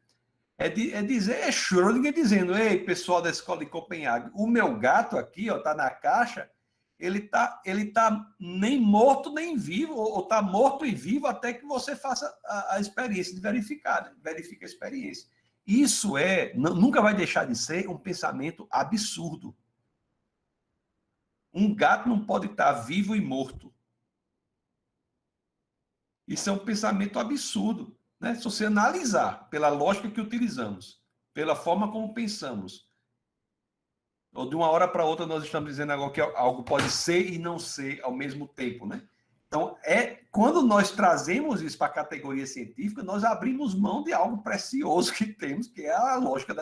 É Schrödinger dizendo: ei, pessoal da escola de Copenhague, o meu gato aqui, ó, tá na caixa, ele tá nem morto nem vivo, ou tá morto e vivo até que você faça a experiência de verificar, né? Verifica a experiência. Isso nunca vai deixar de ser um pensamento absurdo. Um gato não pode estar vivo e morto. Isso é um pensamento absurdo, né? Se você analisar pela lógica que utilizamos, pela forma como pensamos, ou de uma hora para outra nós estamos dizendo agora que algo pode ser e não ser ao mesmo tempo, né? Então, quando nós trazemos isso para a categoria científica, nós abrimos mão de algo precioso que temos, que é a lógica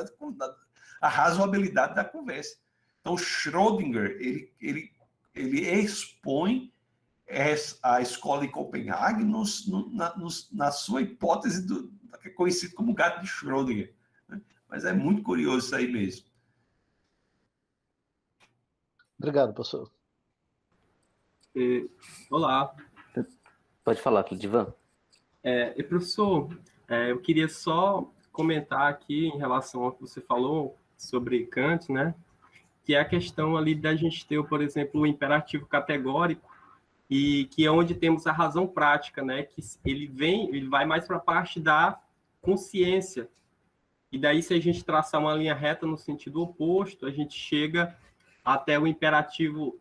a razoabilidade da conversa. Então, Schrödinger, ele expõe a escola de Copenhague na sua hipótese que é conhecido como gato de Schrödinger, né? Mas é muito curioso isso aí mesmo. Obrigado, professor. Olá. Pode falar, Clidivan. Professor, eu queria só comentar aqui em relação ao que você falou sobre Kant, né? Que é a questão ali da gente ter, por exemplo, o imperativo categórico, e que é onde temos a razão prática, né? Que ele vai mais para a parte da consciência. E daí, se a gente traçar uma linha reta no sentido oposto, a gente chega até o imperativo,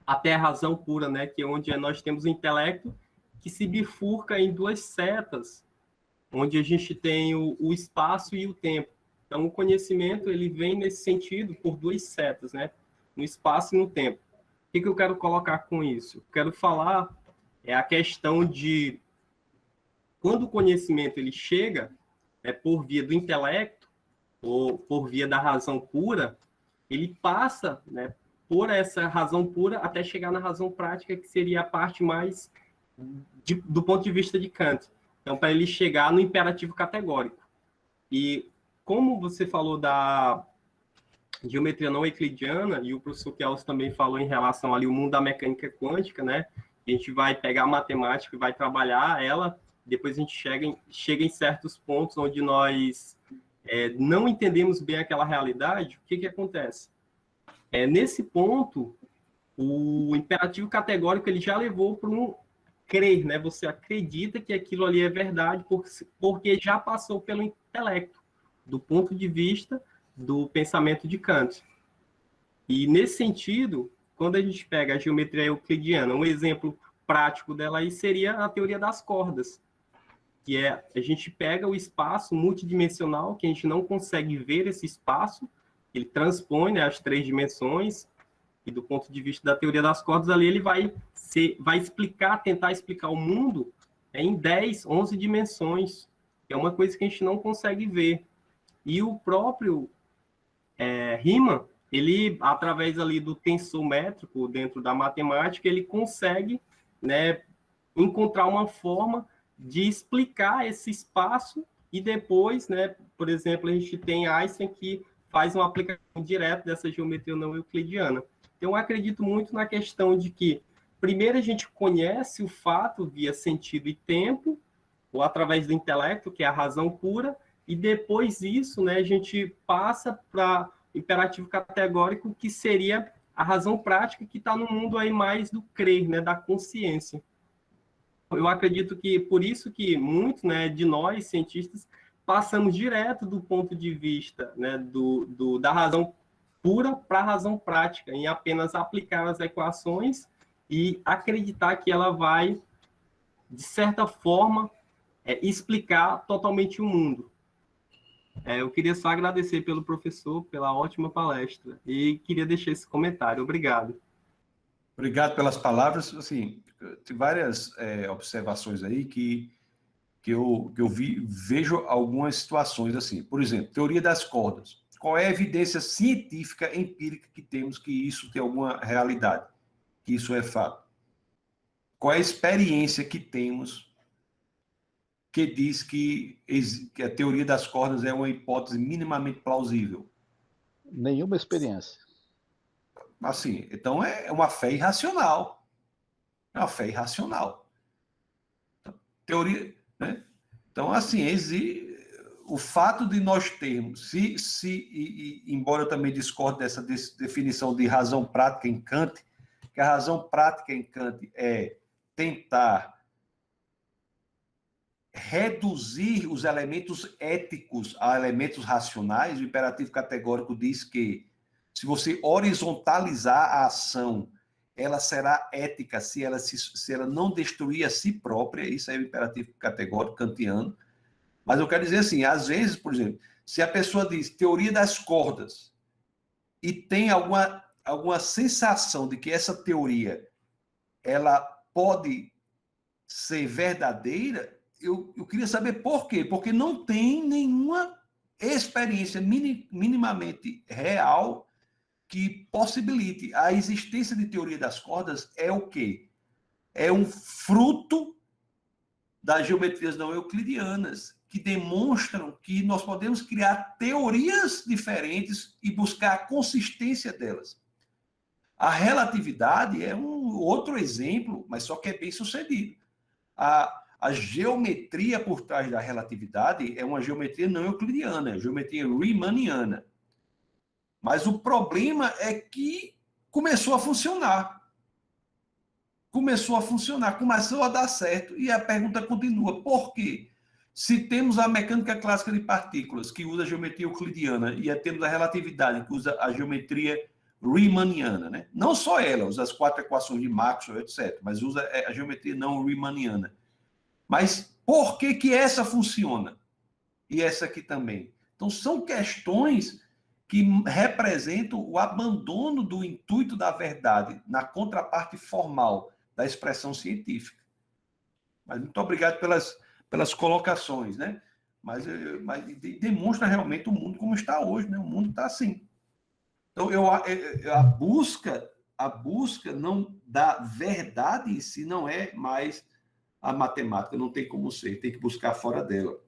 até a razão pura, né? Que é onde nós temos o intelecto que se bifurca em duas setas, onde a gente tem o espaço e o tempo. Então, o conhecimento ele vem nesse sentido por duas setas, né? No espaço e no tempo. O que eu quero colocar com isso? Eu quero falar a questão de quando o conhecimento ele chega por via do intelecto ou por via da razão pura, ele passa, né, por essa razão pura até chegar na razão prática, que seria a parte mais do ponto de vista de Kant. Então, para ele chegar no imperativo categórico. E como você falou da geometria não euclidiana, e o professor Kelso também falou em relação ali ao mundo da mecânica quântica, né? A gente vai pegar a matemática e vai trabalhar ela, depois a gente chega em certos pontos onde nós não entendemos bem aquela realidade. O que acontece? Nesse ponto, o imperativo categórico ele já levou para um crer, né? Você acredita que aquilo ali é verdade porque já passou pelo intelecto, do ponto de vista do pensamento de Kant. E, nesse sentido, quando a gente pega a geometria euclidiana, um exemplo prático dela aí seria a teoria das cordas, que é a gente pega o espaço multidimensional, que a gente não consegue ver esse espaço, ele transpõe, né, as 3 dimensões, e do ponto de vista da teoria das cordas, ali ele vai tentar explicar o mundo em 10, 11 dimensões, que é uma coisa que a gente não consegue ver. E o próprio Riemann, ele, através ali do tensor métrico dentro da matemática, ele consegue, né, encontrar uma forma de explicar esse espaço e depois, né, por exemplo, a gente tem Einstein que faz uma aplicação direta dessa geometria não euclidiana. Então, eu acredito muito na questão de que, primeiro, a gente conhece o fato via sentido e tempo, ou através do intelecto, que é a razão pura, e depois disso, né, a gente passa para o imperativo categórico, que seria a razão prática, que está no mundo aí mais do crer, né, da consciência. Eu acredito que, por isso que muitos, né, de nós, cientistas, passamos direto do ponto de vista, né, da razão pura para a razão prática, em apenas aplicar as equações e acreditar que ela vai, de certa forma, explicar totalmente o mundo. Eu queria só agradecer pelo professor, pela ótima palestra, e queria deixar esse comentário. Obrigado. Obrigado pelas palavras. Assim, tem várias observações aí que eu vejo algumas situações assim. Por exemplo, teoria das cordas. Qual é a evidência científica, empírica que temos que isso tem alguma realidade? Que isso é fato? Qual é a experiência que temos que diz que a teoria das cordas é uma hipótese minimamente plausível? Nenhuma experiência. Assim, então é uma fé irracional. É uma fé irracional. Teoria, né? Então, assim, o fato de nós termos, embora eu também discorde dessa definição de razão prática em Kant, que a razão prática em Kant é tentar reduzir os elementos éticos a elementos racionais. O imperativo categórico diz que se você horizontalizar a ação, ela será ética se ela não destruir a si própria. Isso é o imperativo categórico kantiano. Mas eu quero dizer assim, às vezes, por exemplo, se a pessoa diz teoria das cordas e tem alguma sensação de que essa teoria ela pode ser verdadeira, eu queria saber por quê. Porque não tem nenhuma experiência minimamente real que possibilite. A existência de teoria das cordas é o quê? É um fruto das geometrias não euclidianas, que demonstram que nós podemos criar teorias diferentes e buscar a consistência delas. A relatividade é um outro exemplo, mas só que é bem sucedido. A geometria por trás da relatividade é uma geometria não euclidiana, é a geometria riemanniana. Mas o problema é que começou a funcionar. Começou a dar certo. E a pergunta continua, por quê? Se temos a mecânica clássica de partículas, que usa a geometria euclidiana, e temos a relatividade, que usa a geometria riemanniana, né? Não só ela, usa as 4 equações de Maxwell, etc., mas usa a geometria não riemanniana. Mas por que essa funciona? E essa aqui também? Então, são questões que representam o abandono do intuito da verdade na contraparte formal da expressão científica. Mas muito obrigado pelas colocações, né? Mas demonstra realmente o mundo como está hoje, né? O mundo está assim. Então, a busca não da verdade em si não é mais a matemática, não tem como ser, tem que buscar fora dela.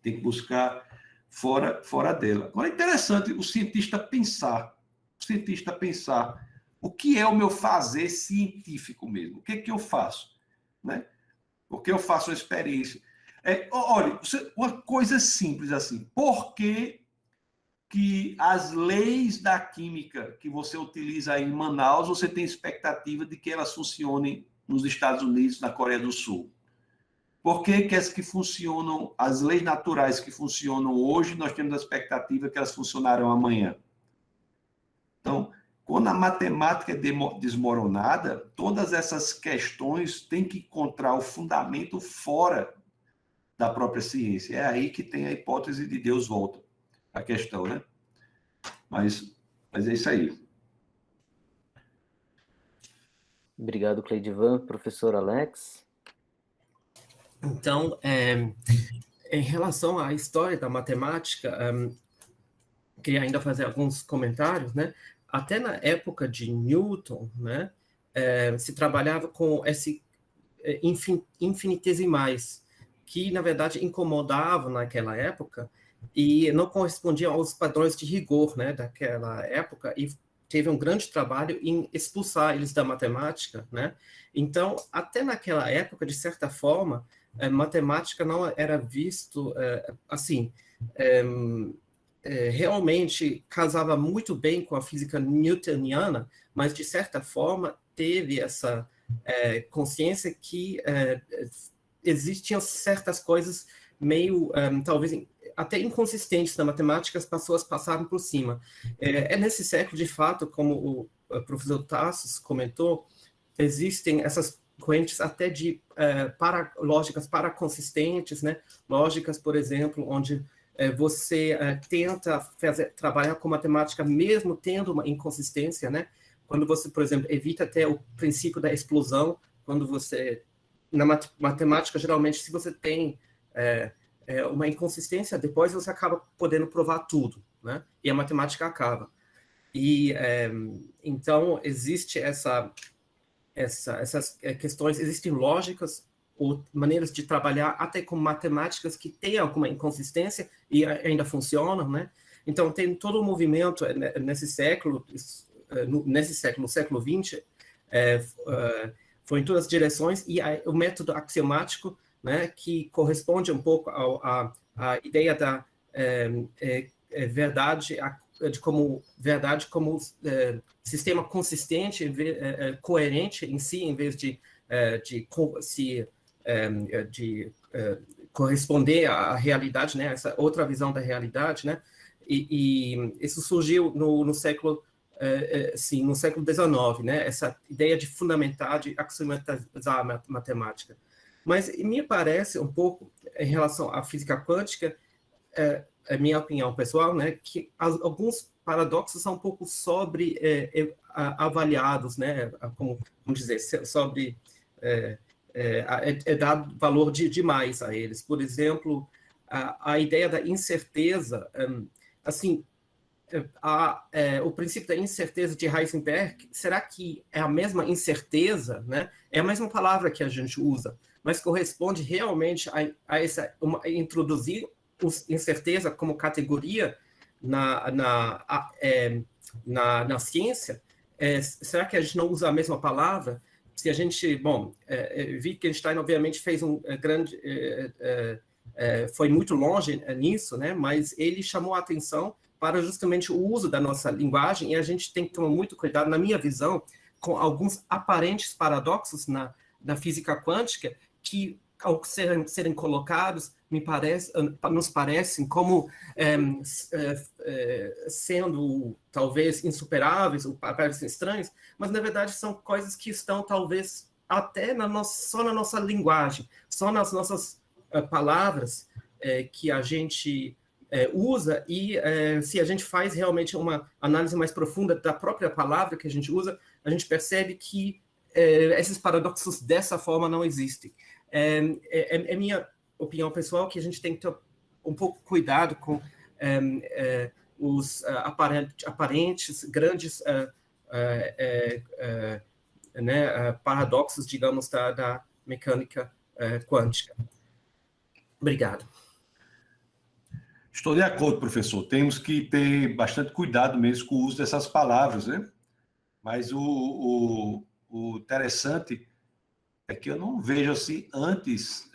Tem que buscar fora dela. Agora, é interessante o cientista pensar o que é o meu fazer científico mesmo. O que é que eu faço? Né? Porque eu faço uma experiência. Olha, uma coisa simples assim. Por que as leis da química que você utiliza aí em Manaus, você tem expectativa de que elas funcionem nos Estados Unidos, na Coreia do Sul? Por que as que funcionam, as leis naturais que funcionam hoje, nós temos a expectativa que elas funcionarão amanhã? Então, quando a matemática é desmoronada, todas essas questões têm que encontrar o fundamento fora da própria ciência. É aí que tem a hipótese de Deus volta a questão, né? Mas é isso aí. Obrigado, Cleidivan. Professor Alex? Então, em relação à história da matemática, queria ainda fazer alguns comentários, né? Até na época de Newton, né, se trabalhava com infinitesimais, que, na verdade, incomodavam naquela época e não correspondiam aos padrões de rigor, né, daquela época, e teve um grande trabalho em expulsar eles da matemática, né? Então, até naquela época, de certa forma, matemática não era visto assim, realmente casava muito bem com a física newtoniana, mas de certa forma teve essa consciência que existiam certas coisas meio, talvez até inconsistentes na matemática, as pessoas passaram por cima. Nesse século, de fato, como o professor Tassos comentou, existem essas correntes até de lógicas paraconsistentes, né? Lógicas, por exemplo, onde você tenta trabalhar com matemática mesmo tendo uma inconsistência, né? Quando você, por exemplo, evita até o princípio da explosão, quando você... Na matemática, geralmente, se você tem uma inconsistência, depois você acaba podendo provar tudo, né? E a matemática acaba. E, então, existe essas questões, existem lógicas ou maneiras de trabalhar até com matemáticas que têm alguma inconsistência e ainda funcionam, né? Então, tem todo um movimento nesse século, no século XX, foi em todas as direções, e o método axiomático, né, que corresponde um pouco à ideia da verdade, como sistema consistente, coerente em si, em vez de corresponder à realidade, né, essa outra visão da realidade, né, e isso surgiu no século no século XIX, né, essa ideia de fundamentar, de axiomatizar a matemática. Mas me parece um pouco, em relação à física quântica, é minha opinião pessoal, né, que alguns paradoxos são um pouco sobre avaliados, né? Como dizer, sobre dado valor demais a eles. Por exemplo, a ideia da incerteza, assim, o princípio da incerteza de Heisenberg, será que é a mesma incerteza, né? É a mesma palavra que a gente usa, mas corresponde realmente a introduzir incerteza como categoria na ciência? Será que a gente não usa a mesma palavra? Se a gente, Wittgenstein obviamente fez um grande, foi muito longe nisso, né? Mas ele chamou a atenção para justamente o uso da nossa linguagem, e a gente tem que tomar muito cuidado, na minha visão, com alguns aparentes paradoxos na física quântica, que, ao serem colocados, nos parecem como sendo, talvez, insuperáveis, ou parecem estranhos, mas, na verdade, são coisas que estão, talvez, até só na nossa linguagem, só nas nossas palavras que a gente usa, e se a gente faz realmente uma análise mais profunda da própria palavra que a gente usa, a gente percebe que esses paradoxos dessa forma não existem. É minha opinião pessoal que a gente tem que ter um pouco cuidado com os aparentes grandes paradoxos, digamos, da mecânica quântica. Obrigado. Estou de acordo, professor. Temos que ter bastante cuidado mesmo com o uso dessas palavras, né? Mas o interessante é que eu não vejo assim antes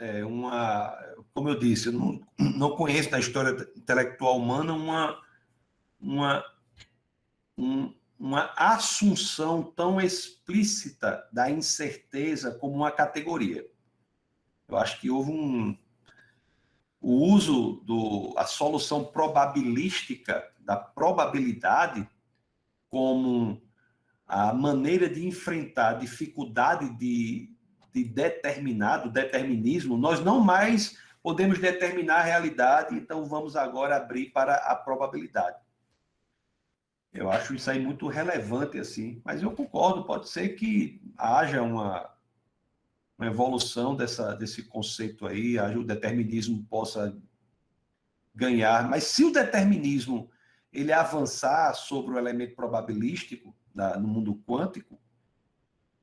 como eu disse, eu não conheço na história intelectual humana uma assunção tão explícita da incerteza como uma categoria. Eu acho que houve o uso a solução probabilística da probabilidade como a maneira de enfrentar a dificuldade de determinismo. Nós não mais podemos determinar a realidade, então vamos agora abrir para a probabilidade. Eu acho isso aí muito relevante, assim, mas eu concordo, pode ser que haja uma evolução desse conceito aí, o determinismo possa ganhar, mas se o determinismo ele avançar sobre o elemento probabilístico no mundo quântico,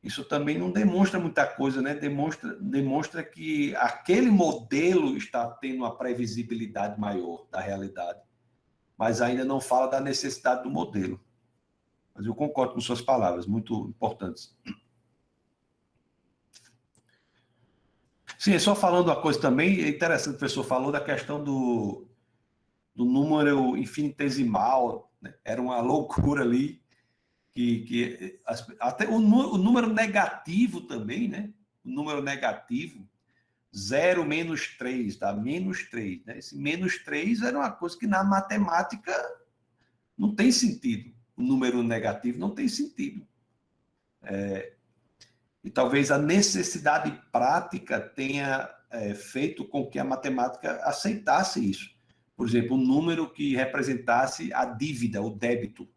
isso também não demonstra muita coisa, né? Demonstra que aquele modelo está tendo uma previsibilidade maior da realidade, mas ainda não fala da necessidade do modelo. Mas eu concordo com suas palavras, muito importantes. Sim, só falando uma coisa também, é interessante, o professor falou da questão do número infinitesimal, né? Era uma loucura ali, até o número negativo também, né? O número negativo, 0 menos 3, dá menos 3. Né? Esse menos 3 era uma coisa que na matemática não tem sentido. O número negativo não tem sentido. E talvez a necessidade prática tenha feito com que a matemática aceitasse isso. Por exemplo, um número que representasse a dívida, o débito.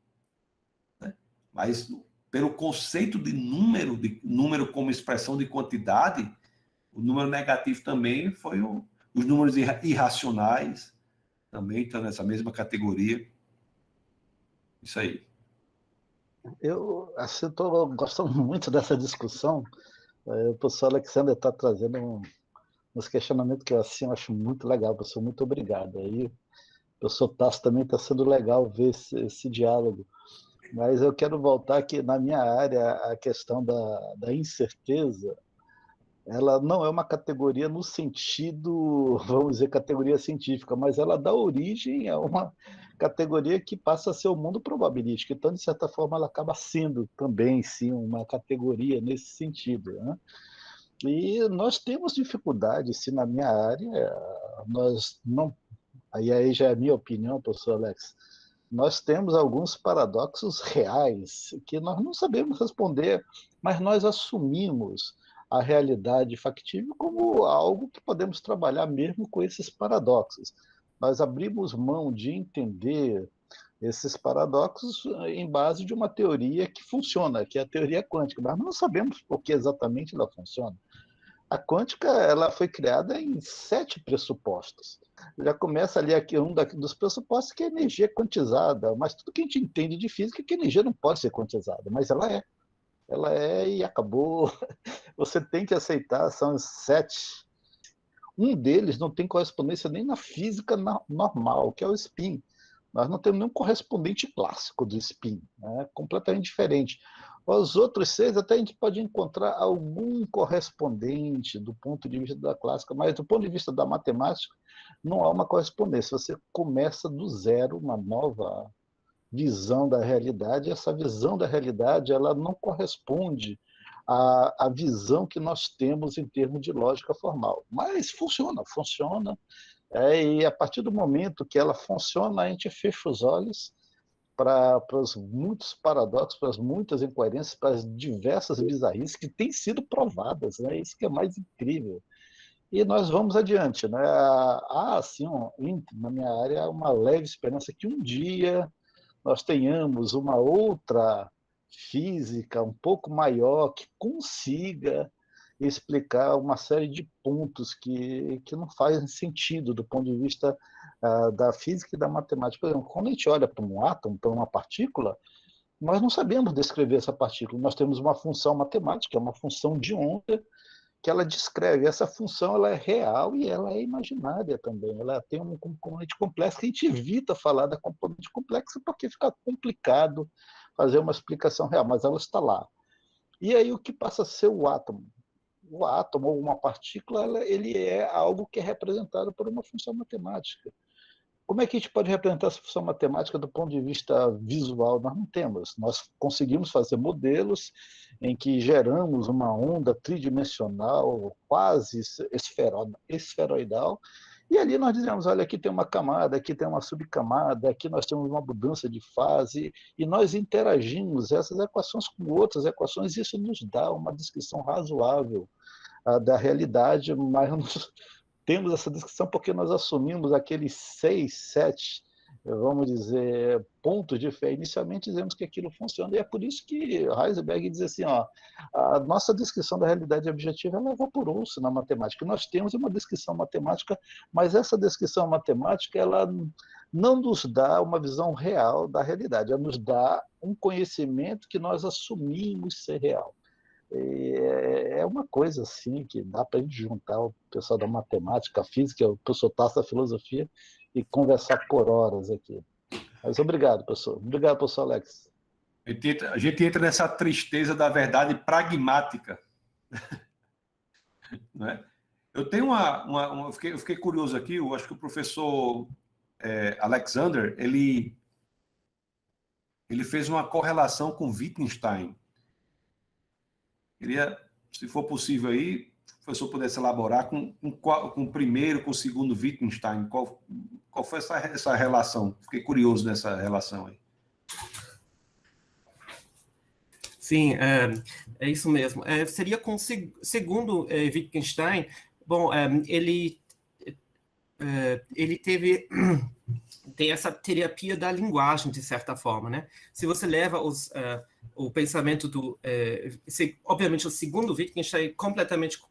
Né? Mas, pelo conceito de número como expressão de quantidade, o número negativo também foi os números irracionais, também estão nessa mesma categoria. Isso aí. Eu estou gostando muito dessa discussão. O professor Alexander está trazendo uns questionamentos que eu acho muito legal, professor. Muito obrigado. Aí, o professor Tasso também está sendo legal ver esse diálogo. Mas eu quero voltar aqui na minha área, a questão da incerteza. Ela não é uma categoria no sentido, vamos dizer, categoria científica, mas ela dá origem a uma categoria que passa a ser o mundo probabilístico. Então, de certa forma, ela acaba sendo também, sim, uma categoria nesse sentido. Né? E nós temos dificuldade, sim, na minha área, nós não... Aí já é a minha opinião, professor Alex, nós temos alguns paradoxos reais que nós não sabemos responder, mas nós assumimos a realidade factível como algo que podemos trabalhar mesmo com esses paradoxos. Nós abrimos mão de entender esses paradoxos em base de uma teoria que funciona, que é a teoria quântica, mas não sabemos por que exatamente ela funciona. A quântica ela foi criada em 7 pressupostos. Já começa ali aqui um dos pressupostos que a energia é quantizada, mas tudo que a gente entende de física é que a energia não pode ser quantizada, mas ela é. Ela é e acabou. Você tem que aceitar, são os 7. Um deles não tem correspondência nem na física normal, que é o spin. Nós não temos nenhum correspondente clássico do spin, né? Completamente diferente. Os outros 6 até a gente pode encontrar algum correspondente do ponto de vista da clássica, mas do ponto de vista da matemática, não há uma correspondência. Você começa do zero, uma nova visão da realidade, e essa visão da realidade ela não corresponde à visão que nós temos em termos de lógica formal. Mas funciona. E a partir do momento que ela funciona, a gente fecha os olhos para os muitos paradoxos, para as muitas incoerências, para as diversas bizarrices que têm sido provadas, né? Isso que é mais incrível. E nós vamos adiante, né? Assim, na minha área, há uma leve esperança que um dia nós tenhamos uma outra física um pouco maior que consiga explicar uma série de pontos que não fazem sentido do ponto de vista da física e da matemática. Por exemplo, quando a gente olha para um átomo, para uma partícula, nós não sabemos descrever essa partícula. Nós temos uma função matemática, é uma função de onda, que ela descreve. Essa função ela é real e ela é imaginária também. Ela tem um componente complexo que a gente evita falar da componente complexa porque fica complicado fazer uma explicação real, mas ela está lá. E aí o que passa a ser o átomo? O átomo ou uma partícula, ele é algo que é representado por uma função matemática. Como é que a gente pode representar essa função matemática do ponto de vista visual? Nós não temos. Nós conseguimos fazer modelos em que geramos uma onda tridimensional, quase esferoidal, e ali nós dizemos, olha, aqui tem uma camada, aqui tem uma subcamada, aqui nós temos uma mudança de fase, e nós interagimos essas equações com outras equações, e isso nos dá uma descrição razoável da realidade, mas temos essa descrição porque nós assumimos aqueles 6, 7, vamos dizer, pontos de fé. Inicialmente dizemos que aquilo funciona, e é por isso que Heisenberg diz assim, a nossa descrição da realidade objetiva ela evaporou-se na matemática. Nós temos uma descrição matemática, mas essa descrição matemática ela não nos dá uma visão real da realidade, ela nos dá um conhecimento que nós assumimos ser real. É uma coisa assim que dá para a gente juntar o pessoal da matemática, a física, o professor Tasso da filosofia e conversar por horas aqui. Mas obrigado, professor. Obrigado, professor Alex. A gente entra nessa tristeza da verdade pragmática. Não é? Eu tenho eu fiquei curioso aqui, eu acho que o professor Alexander, ele fez uma correlação com Wittgenstein. Queria, se for possível aí, se o professor pudesse elaborar com o primeiro, com o segundo Wittgenstein, qual foi essa relação? Fiquei curioso nessa relação aí. Sim, é isso mesmo. Seria com o segundo Wittgenstein. Bom, ele tem essa terapia da linguagem, de certa forma, né? Se você leva o pensamento obviamente, o segundo Wittgenstein completamente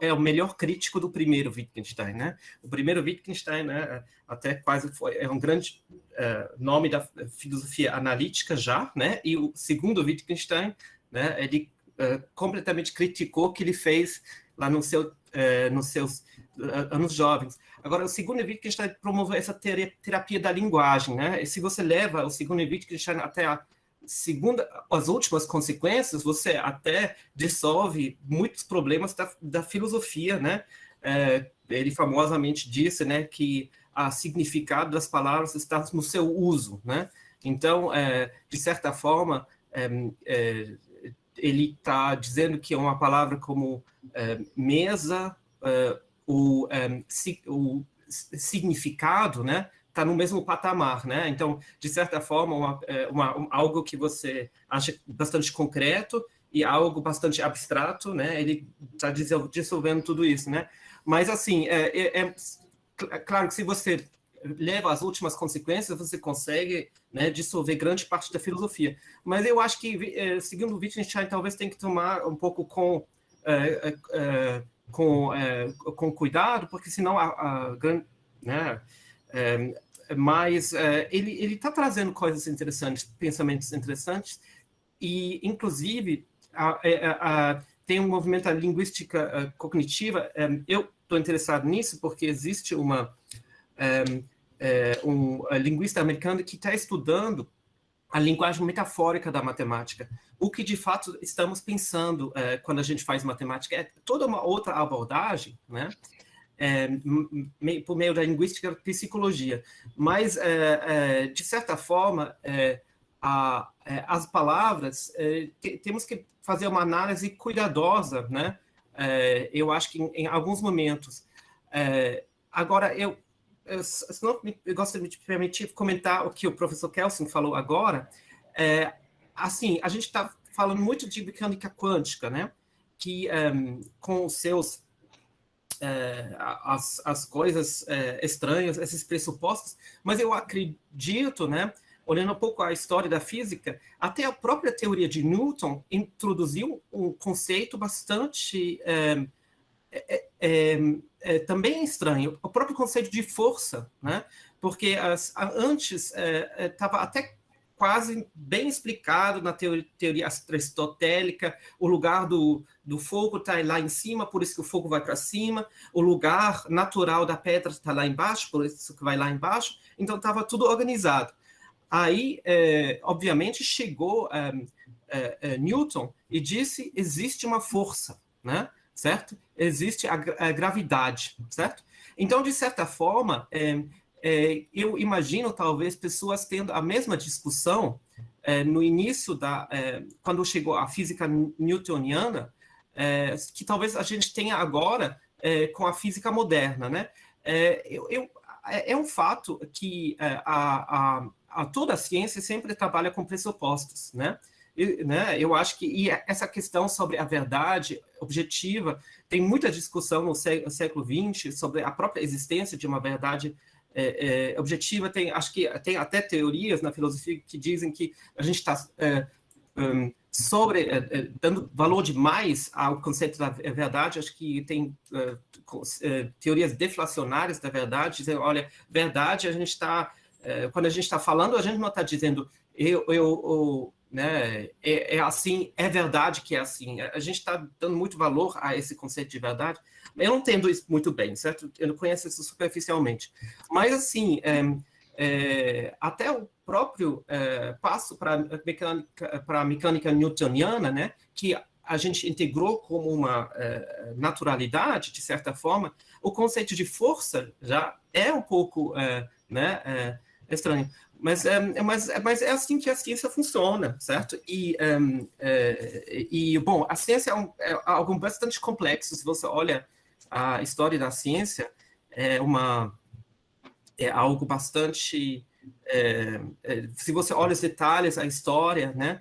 é o melhor crítico do primeiro Wittgenstein, né? O primeiro Wittgenstein, né, até quase é um grande nome da filosofia analítica já, né? E o segundo Wittgenstein, né, ele completamente criticou o que ele fez lá nos seus anos jovens. Agora, o segundo Wittgenstein promoveu essa terapia da linguagem, né? E se você leva o segundo Wittgenstein até as últimas consequências, você até dissolve muitos problemas da filosofia, né? Ele famosamente disse, né, que o significado das palavras está no seu uso, né? Então, de certa forma, ele está dizendo que uma palavra como mesa, o significado, né, está no mesmo patamar, né? Então, de certa forma, algo que você acha bastante concreto e algo bastante abstrato, né? Ele está dissolvendo tudo isso, né? Mas, assim, claro que se você leva às últimas consequências, você consegue, né, dissolver grande parte da filosofia. Mas eu acho que, segundo Wittgenstein, talvez tem que tomar um pouco com cuidado, porque senão né, mas ele está trazendo coisas interessantes, pensamentos interessantes, e, inclusive, tem um movimento da linguística cognitiva. Eu estou interessado nisso porque existe um linguista americano que está estudando a linguagem metafórica da matemática. O que, de fato, estamos pensando quando a gente faz matemática é toda uma outra abordagem, né? Por meio da linguística e psicologia. Mas, de certa forma, as palavras, temos que fazer uma análise cuidadosa, né? Eu acho que em alguns momentos. Agora, eu gostaria de me permitir comentar o que o professor Kelsen falou agora. Assim, a gente está falando muito de mecânica quântica, né? Que com os seus as coisas estranhas, esses pressupostos, mas eu acredito, né? Olhando um pouco a história da física, até a própria teoria de Newton introduziu um conceito bastante também estranho, o próprio conceito de força, né? Porque antes estava até quase bem explicado na teoria aristotélica, o lugar do fogo está lá em cima, por isso que o fogo vai para cima, o lugar natural da pedra está lá embaixo, por isso que vai lá embaixo, então estava tudo organizado. Aí, obviamente, chegou Newton e disse, existe uma força, né? Certo? Existe a gravidade, certo? Então, de certa forma, eu imagino, talvez, pessoas tendo a mesma discussão no início quando chegou a física newtoniana, que talvez a gente tenha agora com a física moderna, né? É um fato que toda a ciência sempre trabalha com pressupostos, né? Eu acho que essa questão sobre a verdade objetiva, tem muita discussão no século XX sobre a própria existência de uma verdade objetiva. Acho que tem até teorias na filosofia que dizem que a gente está dando valor demais ao conceito da verdade. Acho que tem teorias deflacionárias da verdade, dizendo, olha, verdade, a gente está... quando a gente está falando, a gente não está dizendo né, é assim, é verdade que é assim. A gente está dando muito valor a esse conceito de verdade. Eu não entendo isso muito bem, certo? Eu não conheço isso superficialmente. Mas, assim, até o próprio passo para a mecânica newtoniana, né, que a gente integrou como uma naturalidade, de certa forma, o conceito de força já é um pouco estranho. Mas é assim que a ciência funciona, certo? Bom, a ciência é algo bastante complexo. Se você olha a história da ciência, é algo bastante... se você olha os detalhes, a história, né,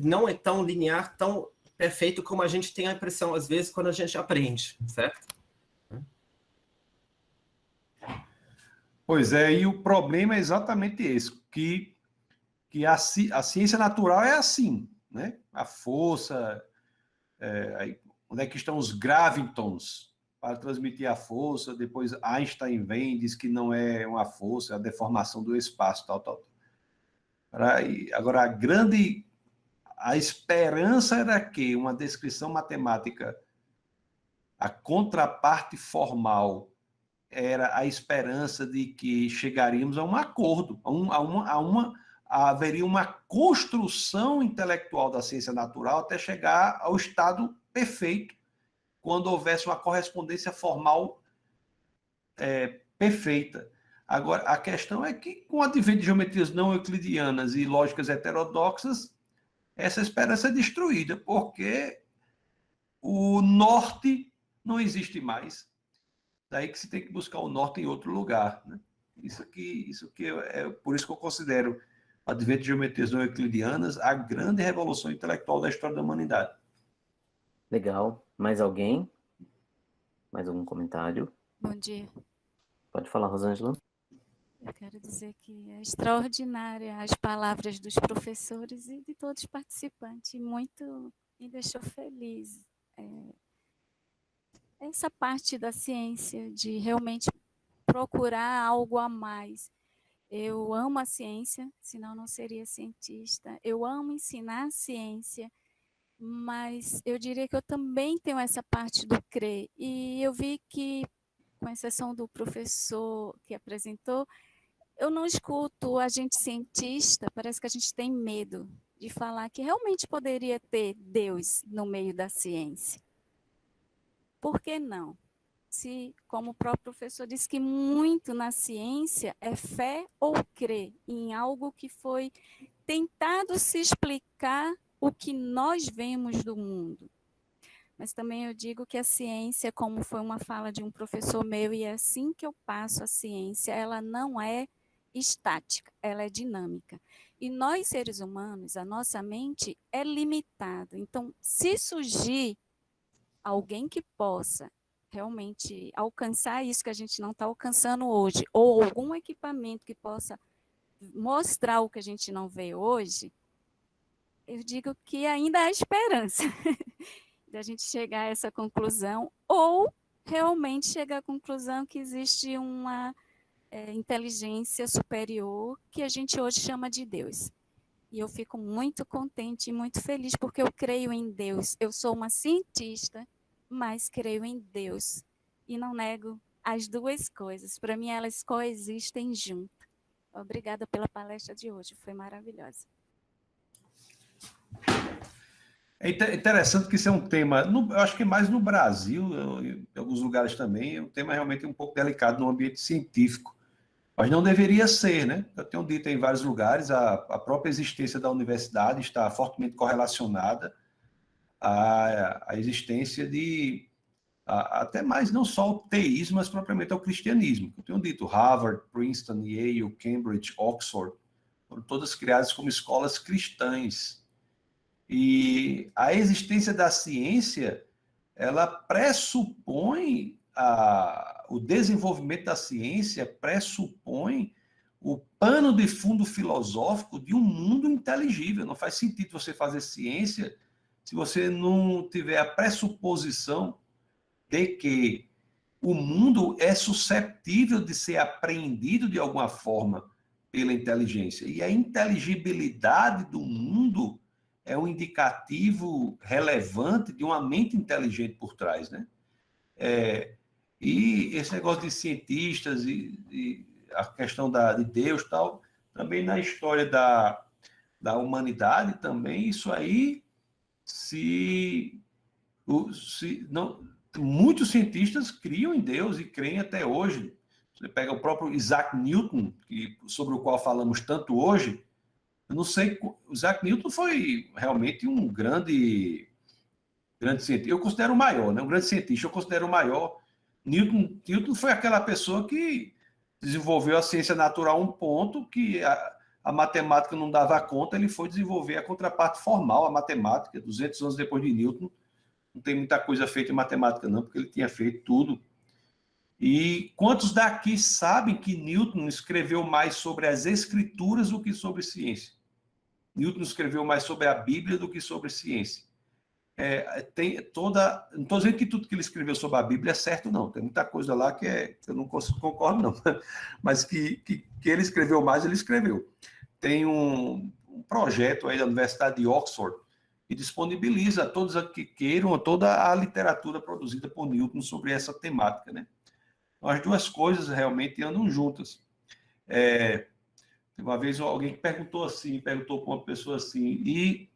não é tão linear, tão perfeito como a gente tem a impressão, às vezes, quando a gente aprende, certo? Pois é, e o problema é exatamente esse, que a ciência natural é assim, né? A força, onde é que estão os gravitons para transmitir a força, depois Einstein vem e diz que não é uma força, é a deformação do espaço, tal. Agora, a esperança era que uma descrição matemática, a contraparte formal, era a esperança de que chegaríamos a um acordo, haveria uma construção intelectual da ciência natural até chegar ao estado perfeito, quando houvesse uma correspondência formal perfeita. Agora, a questão é que, com o advento de geometrias não euclidianas e lógicas heterodoxas, essa esperança é destruída, porque o norte não existe mais. Daí que se tem que buscar o norte em outro lugar, né? Isso que por isso que eu considero o advento de geometrias não euclidianas a grande revolução intelectual da história da humanidade. Legal. Mais alguém? Mais algum comentário? Bom dia. Pode falar, Rosângela. Eu quero dizer que é extraordinária as palavras dos professores e de todos os participantes. Muito me deixou feliz. Essa parte da ciência, de realmente procurar algo a mais. Eu amo a ciência, senão não seria cientista. Eu amo ensinar a ciência, mas eu diria que eu também tenho essa parte do crer. E eu vi que, com exceção do professor que apresentou, eu não escuto a gente cientista, parece que a gente tem medo de falar que realmente poderia ter Deus no meio da ciência. Por que não? Se, como o próprio professor disse, que muito na ciência é fé ou crer em algo que foi tentado se explicar o que nós vemos do mundo. Mas também eu digo que a ciência, como foi uma fala de um professor meu, e é assim que eu passo a ciência, ela não é estática, ela é dinâmica. E nós, seres humanos, a nossa mente é limitada. Então, se surgir alguém que possa realmente alcançar isso que a gente não está alcançando hoje, ou algum equipamento que possa mostrar o que a gente não vê hoje, eu digo que ainda há esperança da gente chegar a essa conclusão, ou realmente chegar à conclusão que existe uma inteligência superior que a gente hoje chama de Deus. E eu fico muito contente e muito feliz porque eu creio em Deus. Eu sou uma cientista, mas creio em Deus. E não nego as duas coisas. Para mim, elas coexistem junto. Obrigada pela palestra de hoje, foi maravilhosa. É interessante que isso é um tema, eu acho que mais no Brasil, em alguns lugares também, é um tema realmente um pouco delicado no ambiente científico. Mas não deveria ser, né? Eu tenho dito em vários lugares, a própria existência da universidade está fortemente correlacionada à existência de, até mais, não só o teísmo, mas propriamente ao cristianismo. Eu tenho dito, Harvard, Princeton, Yale, Cambridge, Oxford, foram todas criadas como escolas cristãs. E a existência da ciência, ela pressupõe, o desenvolvimento da ciência pressupõe o pano de fundo filosófico de um mundo inteligível. Não faz sentido você fazer ciência se você não tiver a pressuposição de que o mundo é suscetível de ser apreendido de alguma forma pela inteligência. E a inteligibilidade do mundo é um indicativo relevante de uma mente inteligente por trás, né? E esse negócio de cientistas e a questão de Deus tal, também na história da humanidade também, isso aí muitos cientistas criam em Deus e creem até hoje. Você pega o próprio Isaac Newton, sobre o qual falamos tanto hoje. Eu não sei, o Isaac Newton foi realmente um grande cientista. Eu considero o maior, né? Um grande cientista, eu considero o maior. Newton foi aquela pessoa que desenvolveu a ciência natural a um ponto que a matemática não dava conta, ele foi desenvolver a contraparte formal, a matemática. 200 anos depois de Newton, não tem muita coisa feita em matemática não, porque ele tinha feito tudo. E quantos daqui sabem que Newton escreveu mais sobre as escrituras do que sobre ciência? Newton escreveu mais sobre a Bíblia do que sobre ciência. Não estou dizendo que tudo que ele escreveu sobre a Bíblia é certo, não. Tem muita coisa lá que eu não concordo, não. Mas que ele escreveu mais, ele escreveu. Tem um projeto aí da Universidade de Oxford que disponibiliza a todos que queiram toda a literatura produzida por Newton sobre essa temática, né? Então, as duas coisas realmente andam juntas. Uma vez alguém perguntou para uma pessoa assim,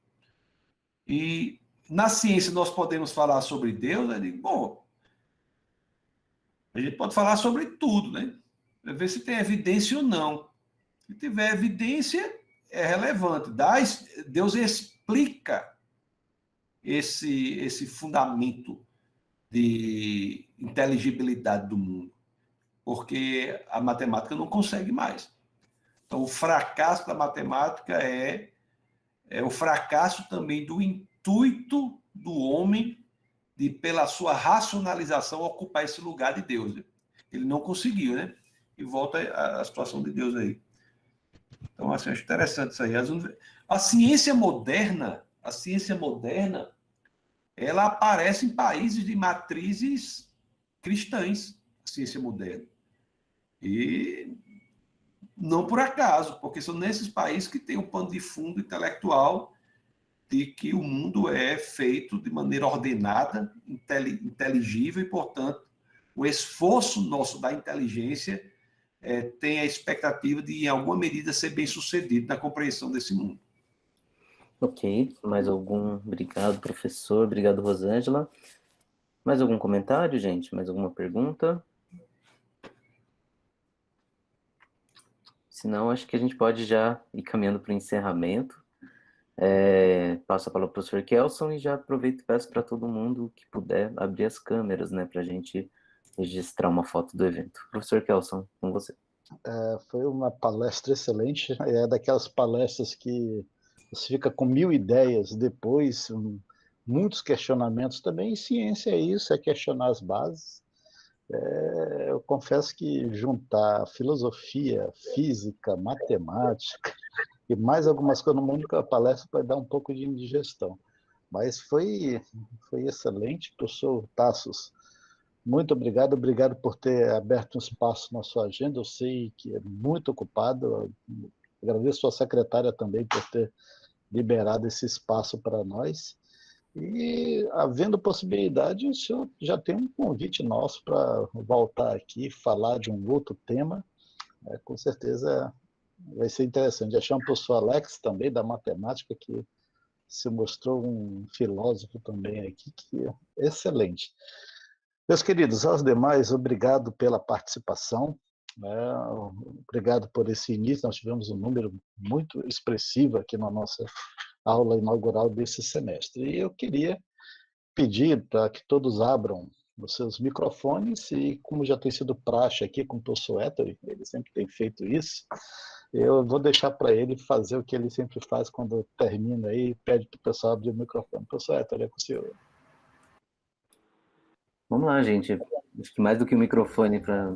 e na ciência nós podemos falar sobre Deus? Eu digo, bom, a gente pode falar sobre tudo, né? Ver se tem evidência ou não. Se tiver evidência, é relevante. Deus explica esse fundamento de inteligibilidade do mundo, porque a matemática não consegue mais. Então, o fracasso da matemática é o fracasso também do intuito do homem de, pela sua racionalização, ocupar esse lugar de Deus. Ele não conseguiu, né? e volta à situação de Deus aí. Então, assim, acho interessante isso aí. A ciência moderna, ela aparece em países de matrizes cristãs, a ciência moderna. E não por acaso, porque são nesses países que tem um pano de fundo intelectual de que o mundo é feito de maneira ordenada, inteligível, e, portanto, o esforço nosso da inteligência tem a expectativa de, em alguma medida, ser bem-sucedido na compreensão desse mundo. Ok, mais algum? Obrigado, professor. Obrigado, Rosângela. Mais algum comentário, gente? Mais alguma pergunta? Senão, acho que a gente pode já ir caminhando para o encerramento. Passo a palavra para o professor Kelson e já aproveito e peço para todo mundo que puder abrir as câmeras, né, para a gente registrar uma foto do evento. Professor Kelson, com você. Foi uma palestra excelente. É daquelas palestras que você fica com 1000 ideias depois, muitos questionamentos também. E ciência é isso, é questionar as bases. Eu confesso que juntar filosofia, física, matemática e mais algumas coisas numa única palestra pode dar um pouco de indigestão. Mas foi excelente, professor Tassos. Muito obrigado por ter aberto um espaço na sua agenda. Eu sei que é muito ocupado. Agradeço a sua secretária também por ter liberado esse espaço para nós. E, havendo possibilidade, o senhor já tem um convite nosso para voltar aqui, falar de um outro tema. Com certeza vai ser interessante. Achamos o professor Alex também, da matemática, que se mostrou um filósofo também aqui, que é excelente. Meus queridos, aos demais, obrigado pela participação. Obrigado por esse início. Nós tivemos um número muito expressivo aqui na nossa aula inaugural desse semestre. E eu queria pedir para que todos abram os seus microfones e, como já tem sido praxe aqui com o professor Héctor, ele sempre tem feito isso, eu vou deixar para ele fazer o que ele sempre faz quando termina aí e pede para o pessoal abrir o microfone. Professor Héctor, é com o senhor. Vamos lá, gente. Acho que mais do que o microfone para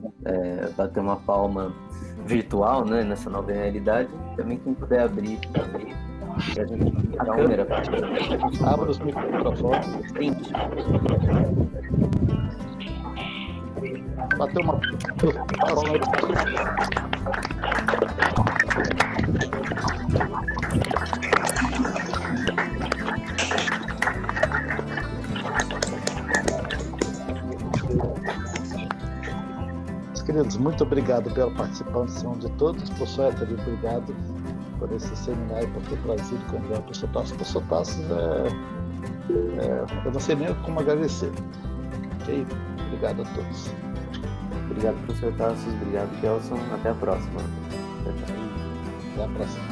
bater uma palma virtual, né, nessa nova realidade, também quem puder abrir a câmera. Abra os microfones. Bateu uma palma. Queridos, muito obrigado pela participação de todos. Professor Héctor, obrigado por esse seminário, por ter trazido convidar o professor Tassos. Professor Tassos, eu não sei nem como agradecer. Ok? Obrigado a todos. Obrigado, professor Tassos. Obrigado, Kelson. Até a próxima. Até a próxima.